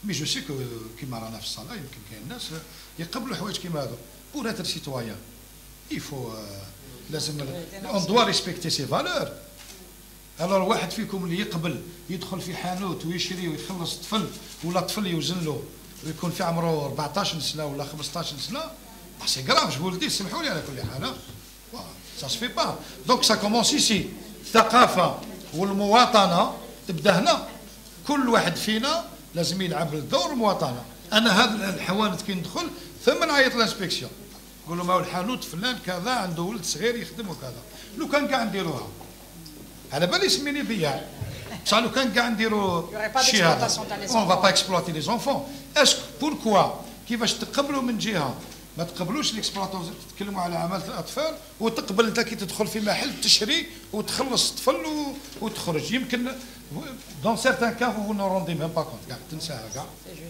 مي جو سي كو كيما رانا في الصلاه يمكن كاين ناس يقبلوا حوايج كيما هذو بور اتر سيتويان يفو لازم اون دوا ريسبكتي سي فالور. الور واحد فيكم اللي يقبل يدخل في حانوت ويشري ويخلص طفل ولا طفل يوزن له ويكون في عمره 14 سنه ولا 15 سنه سي غراف. جو ولدي سمحوا لي على كل حال ça se fait pas. Donc ça commence ici. الثقافة والمواطنة تبدا هنا. كل واحد فينا لازم يلعب الدور المواطنة. أنا هذا الحوانت كي ندخل ثم نعيط للانسبكسيون نقول لهم الحانوت فلان كذا عنده ولد صغير يخدم وكذا. لو كان كاع نديروها على بالي يسميني بياع بصح لو كان كاع نديرو شي هذا اون فا با اكسبلوتي لي زونفون. اسكو بوركوا كيفاش تقبلوا من جهة ما تقبلوش ليكسبلوطون تتكلموا على عماله الاطفال وتقبل انت كي تدخل في محل تشري وتخلص طفل وتخرج. يمكن دون سيرتان كا فو نو روندي ميم با كونت كاع تنساها كاع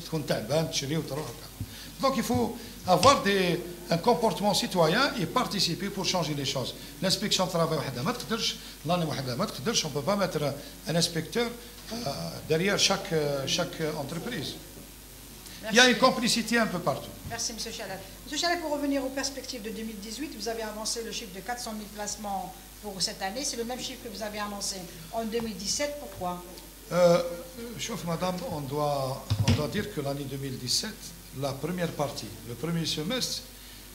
تكون تعبان تشري وتروح كاع. دونك يفو افوار دي ان كومبورتمون سيتويان اي بارتيسيبي بور شونجي لي شوز. لانسبكسيون ترافاي وحدها ما تقدرش، لاني وحدها ما تقدرش، اون بو با ماتر ان انسبكتور derrière chaque entreprise. Il y a une complicité un peu partout. Merci, M. Chalal. M. Chalal, pour revenir aux perspectives de 2018, vous avez avancé le chiffre de 400 000 placements pour cette année. C'est le même chiffre que vous avez annoncé en 2017. Pourquoi Chauffe, madame, on doit dire que l'année 2017, la première partie, le premier semestre,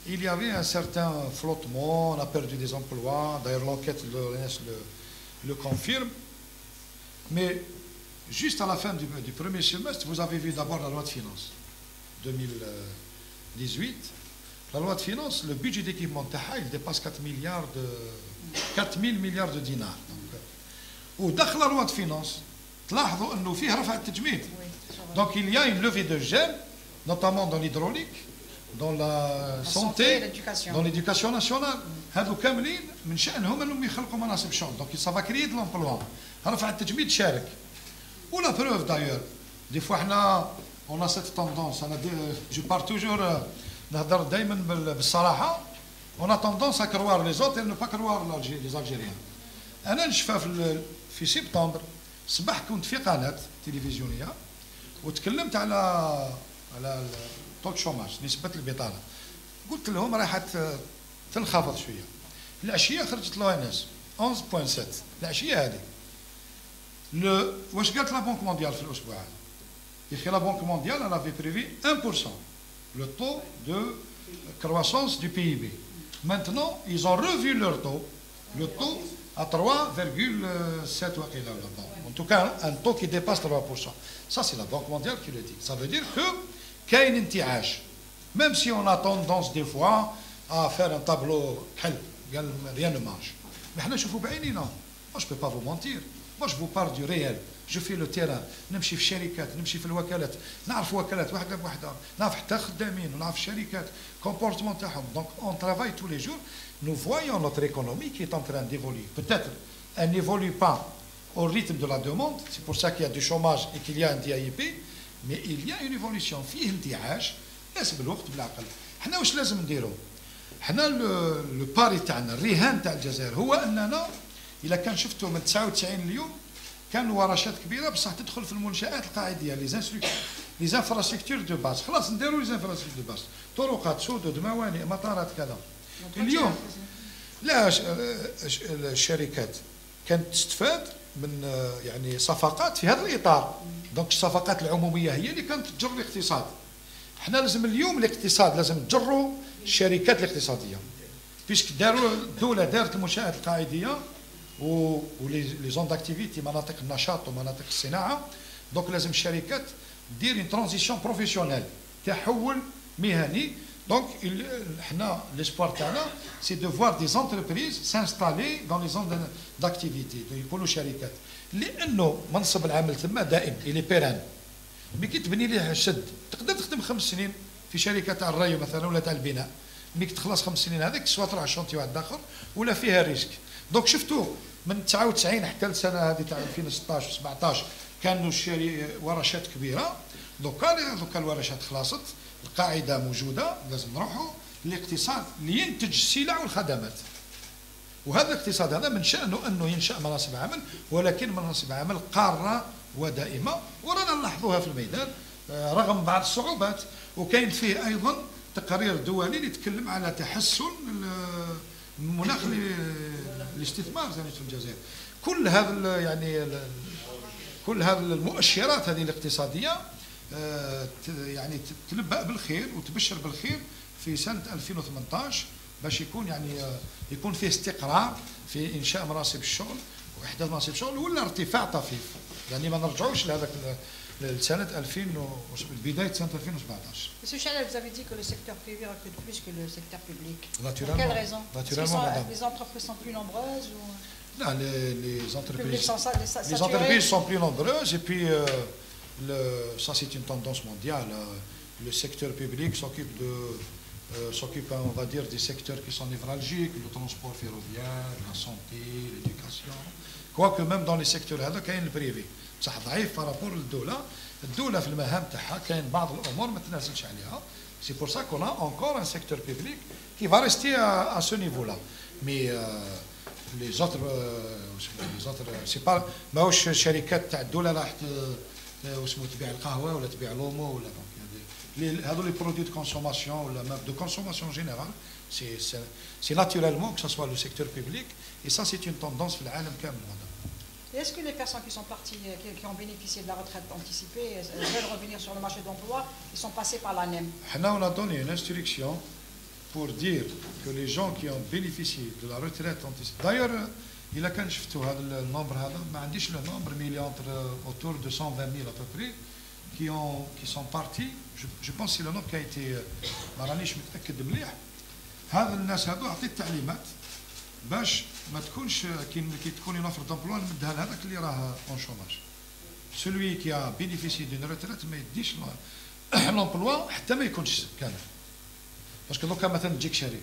il y avait un certain flottement, on a perdu des emplois. D'ailleurs, l'enquête de l'ONS le confirme. Mais juste à la fin du premier semestre, vous avez vu d'abord la loi de finances 2018. La loi de finances, le budget d'équipement il dépasse 4 000 milliards de dinars. ودخل la loi de finances, تلاحظوا انه فيه رفع التجميد. Donc il y a une levée de gel, notamment dans l'hydraulique, dans la santé, dans l'éducation nationale. هذو كاملين من شأنهم انهم يخلقوا مناصب شغل. Donc ça va créer de l'emploi. رفع التجميد شارك. Ou la preuve d'ailleurs, des fois on a cette tendance, je pars toujours, نهضر دائما بالصراحة, on a tendance à croire les autres et ne pas croire les Algériens. أنا نشفى في سبتمبر صباح كنت في قناة تلفزيونية وتكلمت على التوك شوماج، نسبة البطالة. قلت لهم رايحة تنخفض شوية. العشية خرجت لوينس 11.7 العشية هذه. واش قالت لا بنك مونديال في الاسبوع هذا؟ يا اخي لا بنك مونديال elle avait prévu 1% le taux de croissance du PIB. Maintenant, ils ont revu leur taux, le taux à 3,7 وقيلا ولا bon. En tout cas, un taux qui dépasse 3%. Ça c'est la Banque mondiale qui le dit. Ça veut dire que كاين انتعاش. Même si on a tendance des fois à faire un tableau حلو قال rien ne marche. Mais حنا نشوفوا بعينينا. Moi je peux pas vous mentir. Moi, je vous parle du réel. Je fais le terrain. نمشي في الشركات، نمشي في الوكالات، نعرف وكالات واحدة بوحدة، نعرف حتى خدامين، ونعرف الشركات، comportement تاعهم. Donc, on travaille tous les jours. Nous voyons notre économie qui est en train d'évoluer. Peut-être, elle n'évolue pas au rythme de la demande. C'est pour ça qu'il y a du chômage et qu'il y a un DIP. Mais il y a une évolution. فيه انتعاش. لازم بالوقت بالعقل. حنا واش لازم نديرو؟ حنا لو باري تاعنا، الرهان تاع الجزائر هو أننا إلا كان شفتوا من 99 اليوم كان ورشات كبيرة بصح تدخل في المنشآت القاعدية لي انفراستركتور دو باز. خلاص نديروا لي انفراستركتور دو باز، طرقات، سدود، موانئ، مطارات كذا. اليوم لا الشركات كانت تستفاد من يعني صفقات في هذا الإطار. دونك الصفقات العمومية هي اللي كانت تجر الاقتصاد. احنا لازم اليوم الاقتصاد لازم تجروا الشركات الاقتصادية. بيسك داروا الدولة دارت المنشآت القاعدية ولي زون داكتيفيتي، مناطق النشاط ومناطق الصناعه. دونك لازم الشركات دير اون ترانزيسيون بروفيسيونيل، تحول مهني. دونك حنا ليسبوار تاعنا سي دو فوار دي زونتربريز سانستالي دون لي زون داكتيفيتي، يكونوا شركات، لانه منصب العمل تما دائم الي بيران. مي كي تبني ليه شد تقدر تخدم 5 سنين في شركه تاع الري مثلا ولا تاع البناء، مي تخلص 5 سنين هذيك سوا تروح شونتي واحد اخر ولا فيها ريسك. دونك شفتوا من 99 حتى السنه هذه تاع 2016 و17 كانوا ورشات كبيره. دوكا الورشات خلاصت، القاعده موجوده، لازم نروحوا للاقتصاد اللي ينتج السلع والخدمات. وهذا الاقتصاد هذا من شأنه انه ينشأ مناصب عمل، ولكن مناصب عمل قاره ودائمه، ورانا نلاحظوها في الميدان رغم بعض الصعوبات. وكاين فيه ايضا تقارير دولي اللي يتكلم على تحسن المناخ الاستثمار في الجزائر. كل هذا يعني كل هذه المؤشرات هذه الاقتصاديه يعني تنبأ بالخير وتبشر بالخير في سنه 2018 باش يكون يعني يكون فيه استقرار في انشاء مناصب الشغل واحداث مناصب الشغل ولا ارتفاع طفيف. يعني ما نرجعوش لهذاك سنه 2000 بدايه سنه 2017. Monsieur Chalal, vous avez dit que le secteur privé recrute plus que le secteur public. Naturellement. Pour quelle raison? Naturellement, madame. Les entreprises sont plus nombreuses ou... Non, les entreprises les sont plus nombreuses et puis ça c'est une tendance mondiale. Le secteur public s'occupe s'occupe, on va dire, des secteurs qui sont névralgiques, le transport ferroviaire, la santé, l'éducation. Quoique même dans les secteurs هذا كاين البريفي بصح ضعيف بارابور الدولة في المهام تاعها كاين بعض الأمور ما تنازلش عليها. C'est pour ça qu'on a encore un secteur public qui va rester à ce niveau-là. Mais les autres c'est pas ماهوش شركات تاع الدولة راح واسمو تبيع القهوة ولا تبيع لومو ولا هذو les produits de consommation ou même de consommation générale, c'est naturellement que ce soit le secteur public et ça c'est une tendance في العالم كامل. Est-ce que les personnes qui sont parties, qui ont bénéficié de la retraite anticipée, veulent revenir sur le marché de l'emploi, ils sont passés par l'ANEM? On a donné une instruction pour dire que les gens qui ont bénéficié de la retraite anticipée. D'ailleurs, il a quand شفتوا هذا النمبر هذا ما عنديش le nombre mais il est entre autour de 120 000 à peu près qui sont partis. Je pense que c'est le nombre qui a été ما رانيش متأكد مليح. هذا الناس هذو عطيت تعليمات باش ما تكونش كي تكون une offre d'emploi نمدها لهذاك اللي راه اون شوماج. Celui qui a bénéficié d'une retraite ما يديش l'emploi حتى ما يكونش كامل. باسكو دوكا مثلا تجيك شركه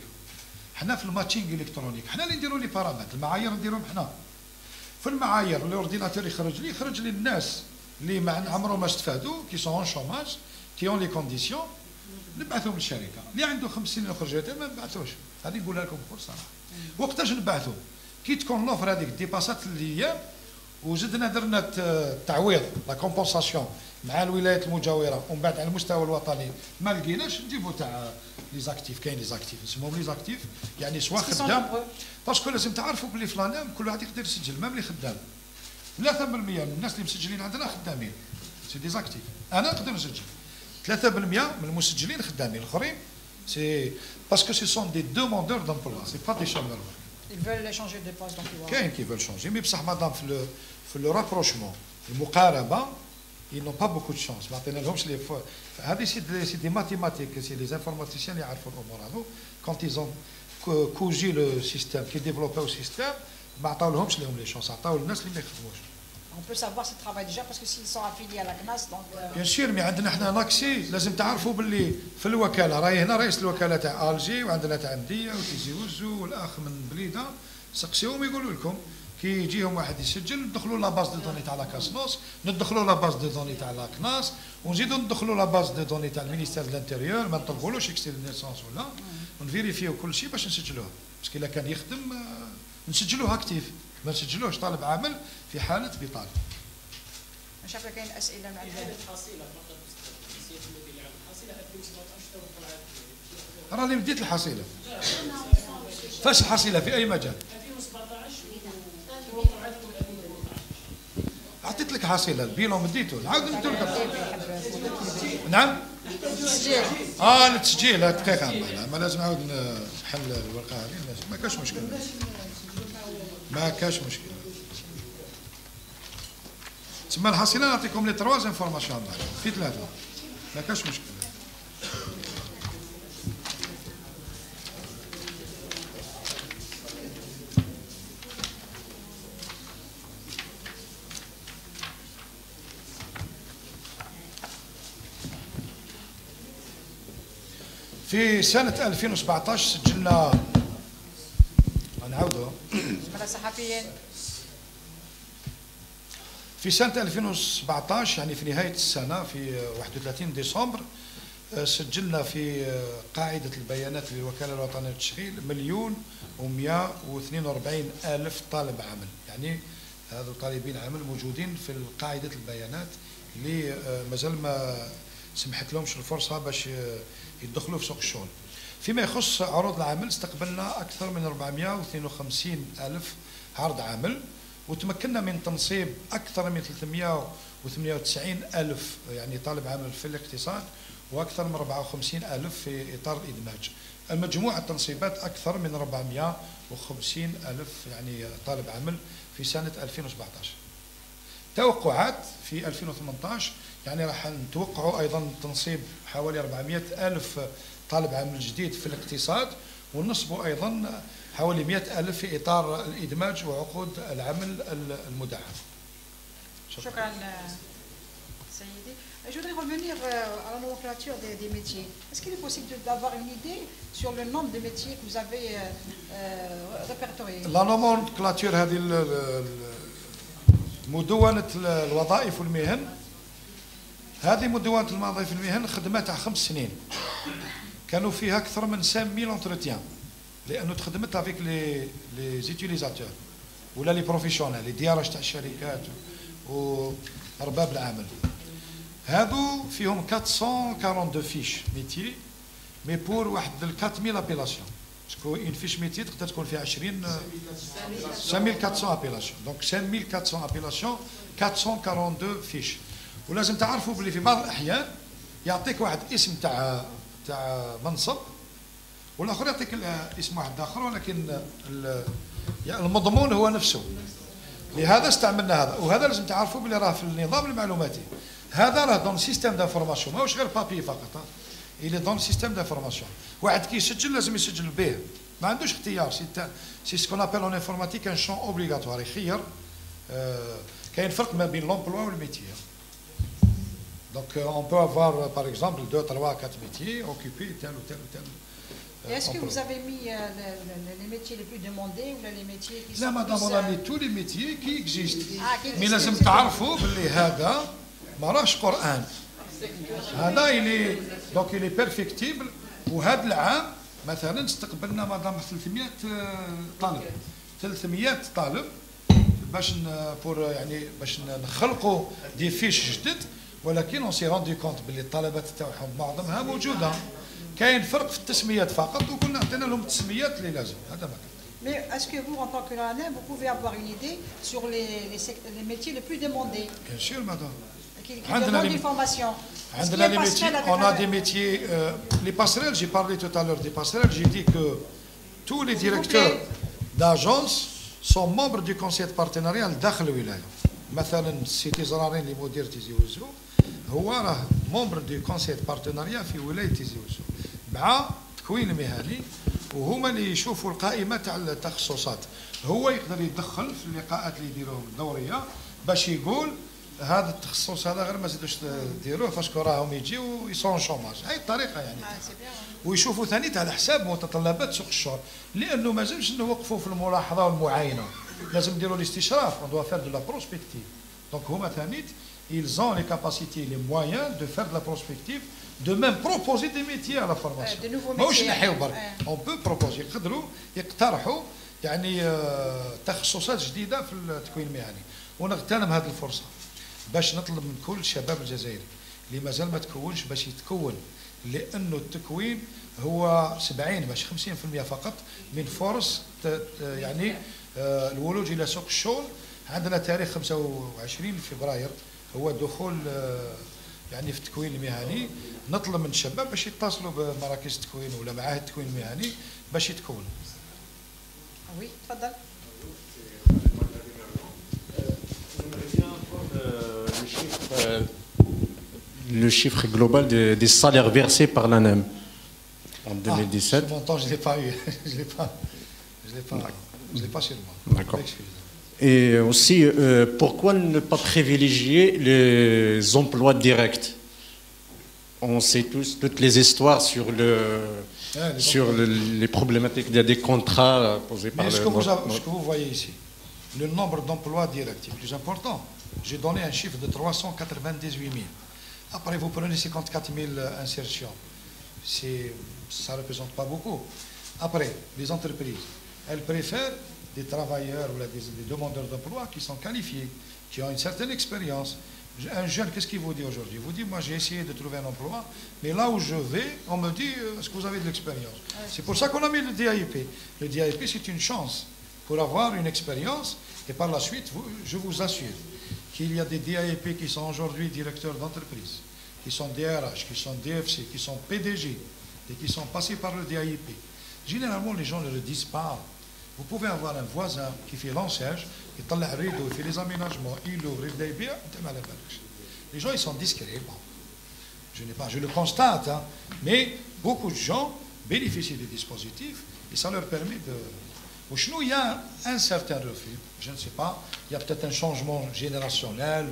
حنا في الماتشينغ الكترونيك حنا اللي نديروا لي بارامتر المعايير نديرهم حنا. في المعايير الاورديناتور يخرج لي الناس اللي ما عمرهم ما استفادوا كي سون اون شوماج كي اون لي كونديسيون نبعثوهم للشركه اللي عنده 5 سنين يخرج ما نبعثوش. هذه نقولها لكم بكل صراحه. وقتاش نبعثوا كي تكون لوفر هذيك ديباسات الايام وزدنا درنا التعويض لا كومبونساسيون مع الولايات المجاوره ومن بعد على المستوى الوطني ما لقيناش نجيبوا تاع لي زاكتيف. كاين لي زاكتيف نسموهم لي زاكتيف يعني سوا خدام باسكو لازم تعرفوا بلي في لانام كل واحد يقدر يسجل مام اللي خدام 3% من الناس اللي مسجلين عندنا خدامين سي دي زاكتيف. انا نقدر نسجل 3% من المسجلين خدامين الاخرين سي باسكو سي سون دي دوموندور دومبلوا سي با دي شومور. Ils veulent changer de poste d'emploi. كاين كي veulent changer مي بصح مادام في لو رابروشمون المقاربه ils n'ont pas beaucoup de chance. ما عطينا لهمش لي هذه سي دي ماتيماتيك سي لي انفورماتيسيان يعرفوا الامور هذو كونت ايزون كوجي لو سيستيم كي ديفلوباو سيستيم ما عطاولهمش لهم لي شونس عطاو للناس اللي ما يخدموش. On peut savoir s'ils travaillent déjà parce que s'ils sont affiliés à la CNAS donc بيان سور مي عندنا حنا ناكسي لازم تعرفوا باللي في الوكاله راهي هنا رئيس الوكاله تاع الجي وعندنا تاع مديه وتيزي وزو والاخ من بليده سقسيهم يقولوا لكم كي يجيهم واحد يسجل ندخلوا لا باز دو دوني تاع لا كاسنوس ندخلوا لا باز دو دوني تاع لا كناس ونزيدوا ندخلوا لا باز دو دوني تاع المينيستير دو الانتيريور ما نطلبولوش اكستري نيسونس ولا ونفيريفيو كل شيء باش نسجلوه باسكو الا كان يخدم نسجلوه اكتيف ما نسجلوش طالب عمل في حاله بطاله. شايفه كاين اسئله مع الحصيله فقط سياده المدير العام الحصيله 2017 راني بديت الحصيله. فاش الحصيله في اي مجال؟ 2017 عطيت لك حصيله البيلون مديته نعاود ندير لك. نعم التسجيل دقيقه ما لازم نعاود نحل الورقه هذه ما كاش مشكل ما كاش مشكل. تسمى الحصيله نعطيكم لي 3 انفورماسيون في 3 ما كاش مشكل. في سنة 2017 سجلنا نعاودوا صحفيين في سنة 2017 يعني في نهاية السنة في 31 ديسمبر سجلنا في قاعدة البيانات للوكالة الوطنية للتشغيل 1,142,000 طالب عمل. يعني هذو طالبين عمل موجودين في قاعدة البيانات اللي مازال ما سمحت لهمش الفرصة باش يدخلوا في سوق الشغل. فيما يخص عروض العمل استقبلنا أكثر من 452,000 عرض عمل وتمكنا من تنصيب أكثر من 398,000 يعني طالب عمل في الاقتصاد وأكثر من 54,000 في إطار الإدماج. المجموع التنصيبات أكثر من 450,000 يعني طالب عمل في سنة 2017. توقعات في 2018 يعني راح نتوقعوا أيضا تنصيب حوالي 400,000 طالب عمل جديد في الاقتصاد ونصبوا أيضا حوالي 100,000 في إطار الإدماج وعقود العمل المدعم. شكرا سيدي. Je voudrais revenir à la nomenclature nomenclature des métiers. Est-ce qu'il est possible d'avoir une idée sur le nombre de métiers que vous avez répertoriés? La nomenclature هذه مدونة الوظائف والمهن، هذه مدونة الوظائف والمهن خدمات تاع 5 سنين، كانوا فيها أكثر من 5000 انتروتيان، لأنه تخدمت افيك لي زيتيليزاتور ولا لي بروفيسيونيل لي ديارج تاع الشركات وأرباب العمل. هادو فيهم 442 فيش ميتي، مي بور واحد 4000 ابيلاسيون. باسكو اون فيش ميتي تقدر تكون فيها 5400 ابيلاسيون، دونك 5400 ابيلاسيون 442 فيش. ولازم تعرفوا بلي في بعض الاحيان يعطيك واحد اسم تاع منصب والاخر يعطيك اسم واحد اخر، ولكن المضمون هو نفسه. لهذا استعملنا هذا، وهذا لازم تعرفوا بلي راه في النظام المعلوماتي. هذا راه دون سيستيم دانفورماسيون، ماهوش غير بابي فقط، الى دون سيستيم دانفورماسيون. واحد كي يسجل لازم يسجل به، ما عندوش اختيار. سي سكون ابل اون انفورماتيك ان شون اوبليغاتوار، يخير. كاين فرق ما بين لومبلوا والميتي. Donc on peut avoir par exemple 2, 3, 4 métiers, occuper tel ou tel ou tel. Est-ce que vous avez mis les métiers les plus demandés ou les métiers qui sont لا مدام plus, on a mis tous les métiers qui existent. qui Mais existent, لازم c'est تعرفوا باللي هذا ما راهش قرآن. هذا إلي دونك إلي بيرفكتيبل. وهذا العام مثلا استقبلنا مدام 300 طالب، 300 طالب باش يعني باش نخلقوا دي فيش جدد. ولكن اون سي روندي كونت باللي الطلبات تاعهم معظمها موجوده، كاين فرق في التسميات فقط، وكنا عطينا لهم التسميات اللي لازم. هذا ما كان. Mais est-ce que vous, en tant que l'ANEM, vous pouvez avoir une idée sur les métiers les plus demandés Bien sûr, madame. qui demandent une formation? عندنا les métiers, on a des métiers, les passerelles, j'ai parlé tout à l'heure des passerelles, j'ai dit que tous les directeurs d'agence sont membres du conseil de partenariat داخل الولاية. مثلا سيتي زرارين اللي مدير تيزي وزو هو راه ممبر دو كونسيي بارتناريا في ولايه تيزي وزو مع تكوين المهني، وهما اللي يشوفوا القائمه تاع التخصصات. هو يقدر يدخل في اللقاءات اللي يديروهم الدوريه باش يقول هذا التخصص هذا غير ما زيدوش ديروه باسكو راهم يجيو يصون شوماج. هاي الطريقه يعني. ويشوفوا ثاني على حساب متطلبات سوق الشغل، لانه ما لازمش نوقفوا في الملاحظه والمعاينه، لازم نديروا الاستشراف. on doit faire de la prospective. donc هما ثاني ils ont les capacités, les moyens de faire de la prospective, de même proposer des métiers à la formation. ماهوش نحيو برك. on peut proposer، يقدروا يقترحوا يعني تخصصات جديده في التكوين المهني. ونغتنم هذه الفرصه باش نطلب من كل الشباب الجزائري اللي مازال ما تكونش باش يتكون، لانه التكوين هو 70 باش 50% فقط من فرص يعني الولوج الى سوق الشغل. عندنا تاريخ 25 فبراير هو دخول يعني في التكوين المهني. نطلب من الشباب باش يتصلوا بمراكز التكوين ولا معاهد التكوين المهني باش يتكونوا. وي تفضل. Le chiffre global des salaires versés par l'ANEM en 2017. Ce montant, je ne l'ai pas eu. Je l'ai pas sur moi. D'accord. Et aussi, pourquoi ne pas privilégier les emplois directs? On sait tous toutes les histoires sur les problématiques des contrats posés par le... Ce que vous voyez ici, le nombre d'emplois directs est plus important. J'ai donné un chiffre de 398 000. Après, vous prenez 54 000 insertions. Ça ne représente pas beaucoup. Après, les entreprises, elles préfèrent des travailleurs ou des demandeurs d'emploi qui sont qualifiés, qui ont une certaine expérience. Un jeune, qu'est-ce qu'il vous dit aujourd'hui? Il vous dit, moi j'ai essayé de trouver un emploi, mais là où je vais, on me dit, est-ce que vous avez de l'expérience? C'est pour ça qu'on a mis le DAIP. Le DAIP, c'est une chance pour avoir une expérience, et par la suite, je vous assure qu'il y a des DAIP qui sont aujourd'hui directeurs d'entreprise, qui sont DRH, qui sont DFC, qui sont PDG, et qui sont passés par le DAIP. Généralement, les gens ne le disent pas. Vous pouvez avoir un voisin qui fait l'enseigne, il طلع الريدو, il fait les aménagements, il ouvre, il déبيع, les gens ils sont discrets. Bon. Je le constate, hein, mais beaucoup de gens bénéficient des dispositifs et ça leur permet de... Chez nous, il y a un certain refus, je ne sais pas, il y a peut-être un changement générationnel.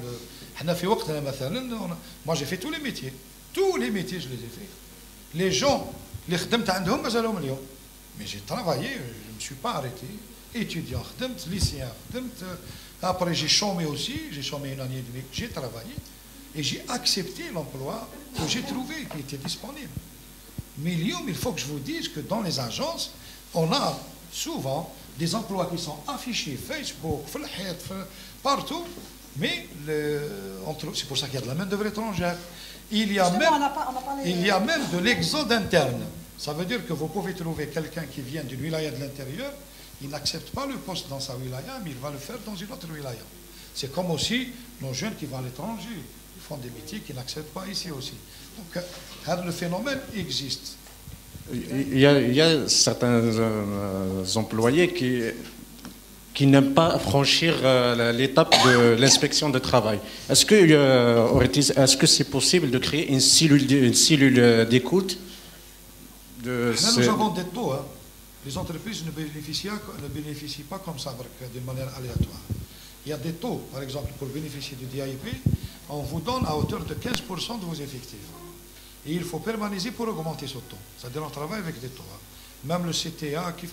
Moi j'ai fait tous les métiers, Tous les métiers, je les ai faits. Les gens, les خدمت عندهم مازالهم اليوم. Mais j'ai travaillé, je ne me suis pas arrêté. Étudiant, خدمت, lycéen, خدمت. Après, j'ai chômé aussi, j'ai chômé une année et demie, j'ai travaillé. Et j'ai accepté l'emploi que j'ai trouvé, qui était disponible. Mais il faut que je vous dise que dans les agences, on a souvent des emplois qui sont affichés Facebook, partout, mais c'est pour ça qu'il y a de la main-d'œuvre étrangère. Il y a même de l'exode interne. Ça veut dire que vous pouvez trouver quelqu'un qui vient d'une wilaya de l'intérieur, il n'accepte pas le poste dans sa wilaya, mais il va le faire dans une autre wilaya. C'est comme aussi nos jeunes qui vont à l'étranger, ils font des métiers qu'ils n'acceptent pas ici aussi. Donc, le phénomène existe. Il y a certains employés qui n'aiment pas franchir l'étape de l'inspection de travail. Est-ce que c'est possible de créer une cellule d'écoute Nous avons des taux. Hein. Les entreprises ne bénéficient pas comme ça, d'une manière aléatoire. Il y a des taux, par exemple, pour bénéficier du DIP, on vous donne à hauteur de 15% de vos effectifs. Et il faut permaniser pour augmenter ce taux. C'est-à-dire on travaille avec des taux. Hein. Même le CTA, kif.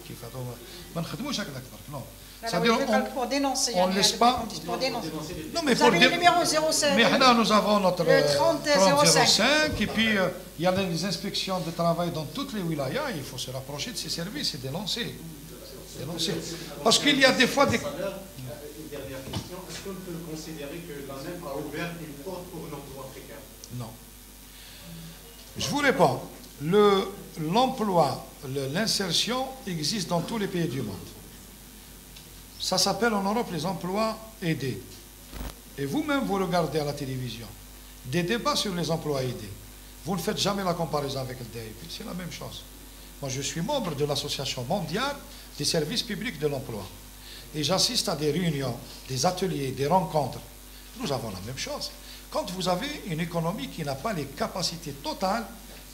Non. C'est-à-dire pour dénoncer. On ne laisse pas. Pour dénoncer. Non, mais vous avez le numéro 07. Mais là, nous avons notre 3005. Et puis, il y a les inspections de travail dans toutes les wilayas. Il faut se rapprocher de ces services et dénoncer. Parce qu'il y a des fois des... Une dernière question. Est-ce qu'on peut considérer que l'ANEM a ouvert une porte pour l'emploi précaire? Non. Je vous réponds. L'emploi, l'insertion existe dans tous les pays du monde. Ça s'appelle en Europe les emplois aidés. Et vous-même, vous regardez à la télévision des débats sur les emplois aidés. Vous ne faites jamais la comparaison avec le DIP. C'est la même chose. Moi, je suis membre de l'Association mondiale des services publics de l'emploi. Et j'assiste à des réunions, des ateliers, des rencontres. Nous avons la même chose. Quand vous avez une économie qui n'a pas les capacités totales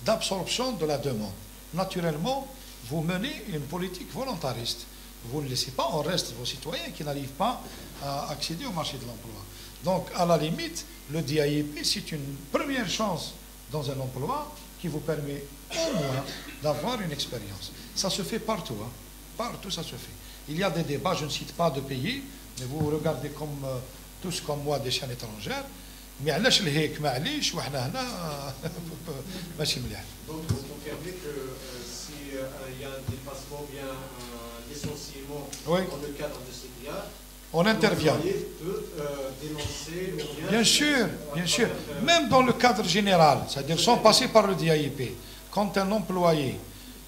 d'absorption de la demande, naturellement, vous menez une politique volontariste. Vous ne laissez pas en reste vos citoyens qui n'arrivent pas à accéder au marché de l'emploi. Donc, à la limite, le DIP, c'est une première chance dans un emploi qui vous permet au moins d'avoir une expérience. Ça se fait partout. Hein. Partout, ça se fait. Il y a des débats, je ne cite pas de pays, mais vous regardez comme, tous comme moi des chaînes étrangères. Mais علاش الهيك معليش وحنا هنا ماشي مليح. Donc vous confirmez que s'il y a un dépassement ou bien un licenciement dans le cadre de CDA, on intervient. L'employé peut dénoncer ou bien... Bien sûr, bien sûr. Même dans le cadre général, c'est-à-dire sans passer par le DIP. Quand un employé,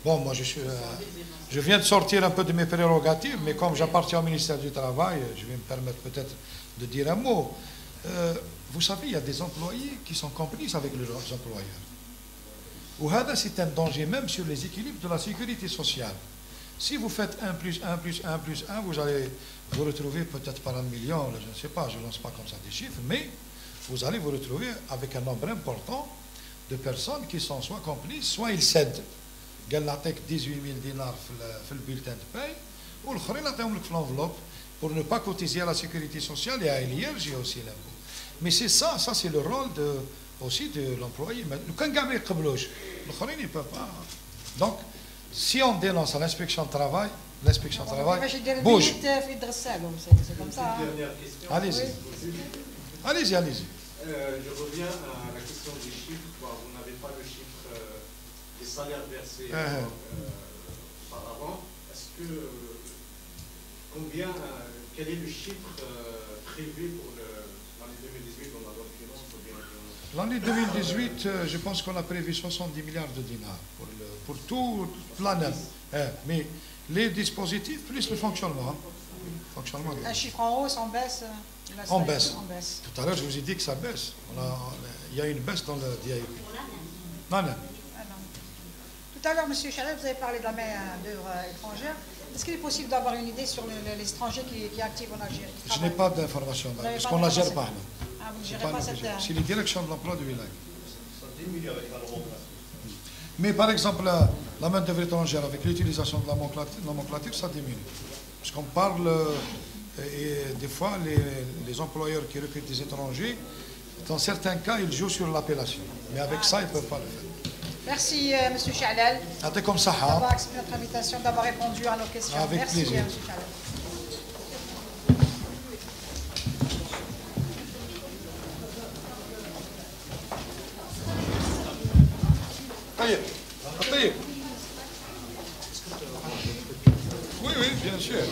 bon, moi je viens de sortir un peu de mes prérogatives, mais comme j'appartiens au ministère du Travail, je vais me permettre peut-être de dire un mot. Vous savez, il y a des employés qui sont complices avec leurs employeurs. Ou c'est un danger même sur les équilibres de la sécurité sociale. Si vous faites 1 plus 1 plus 1 plus 1, vous allez vous retrouver peut-être par 1 million, je ne sais pas, je ne lance pas comme ça des chiffres, mais vous allez vous retrouver avec un nombre important de personnes qui sont soit complices, soit ils cèdent. قال نعطيك 18 000 دينار في البولتان de paye, ou l'autre نعطيهم لك في l'enveloppe pour ne pas cotiser à la sécurité sociale et à l'IRG aussi l'impôt. Mais c'est ça c'est le rôle aussi de l'employé. Quand gamin يقبلوش, l'autre ne peut pas. Donc, si on dénonce à l'inspection de travail bouge. C'est comme ça. Allez-y. Allez-y. Je reviens à la question des chiffres. Bon, vous n'avez pas le chiffre des salaires versés auparavant. Est-ce que quel est le chiffre prévu pour l'année 2018 dans la loi de finances ou bien... L'année 2018, je pense qu'on a prévu 70 milliards de dinars pour tout l'année. Mais les dispositifs plus le fonctionnement. Un chiffre en hausse, en baisse. En baisse. Tout à l'heure, je vous ai dit que ça baisse. Il y a une baisse dans le DIP. Non. Tout à l'heure, M. Chalel, vous avez parlé de la main-d'œuvre étrangère. Est-ce qu'il est possible d'avoir une idée sur les étrangers qui activent en Algérie? Je n'ai pas d'informations, parce qu'on ne la gère pas. Ah, vous ne gérez pas cette... C'est les directions de l'emploi du village. Mais par exemple, la main-d'œuvre étrangère, avec l'utilisation de la nomenclature, ça diminue. Parce qu'on parle, et des fois, les employeurs qui recrutent des étrangers Dans certains cas, ils jouent sur l'appellation. Mais avec ça, ils ne peuvent pas le faire. Merci, M. Chalal, Comme ça, d'avoir accepté notre invitation, d'avoir répondu à nos questions. Avec Merci, plaisir. M. Chalal. طيب طيب Oui, oui, bien sûr.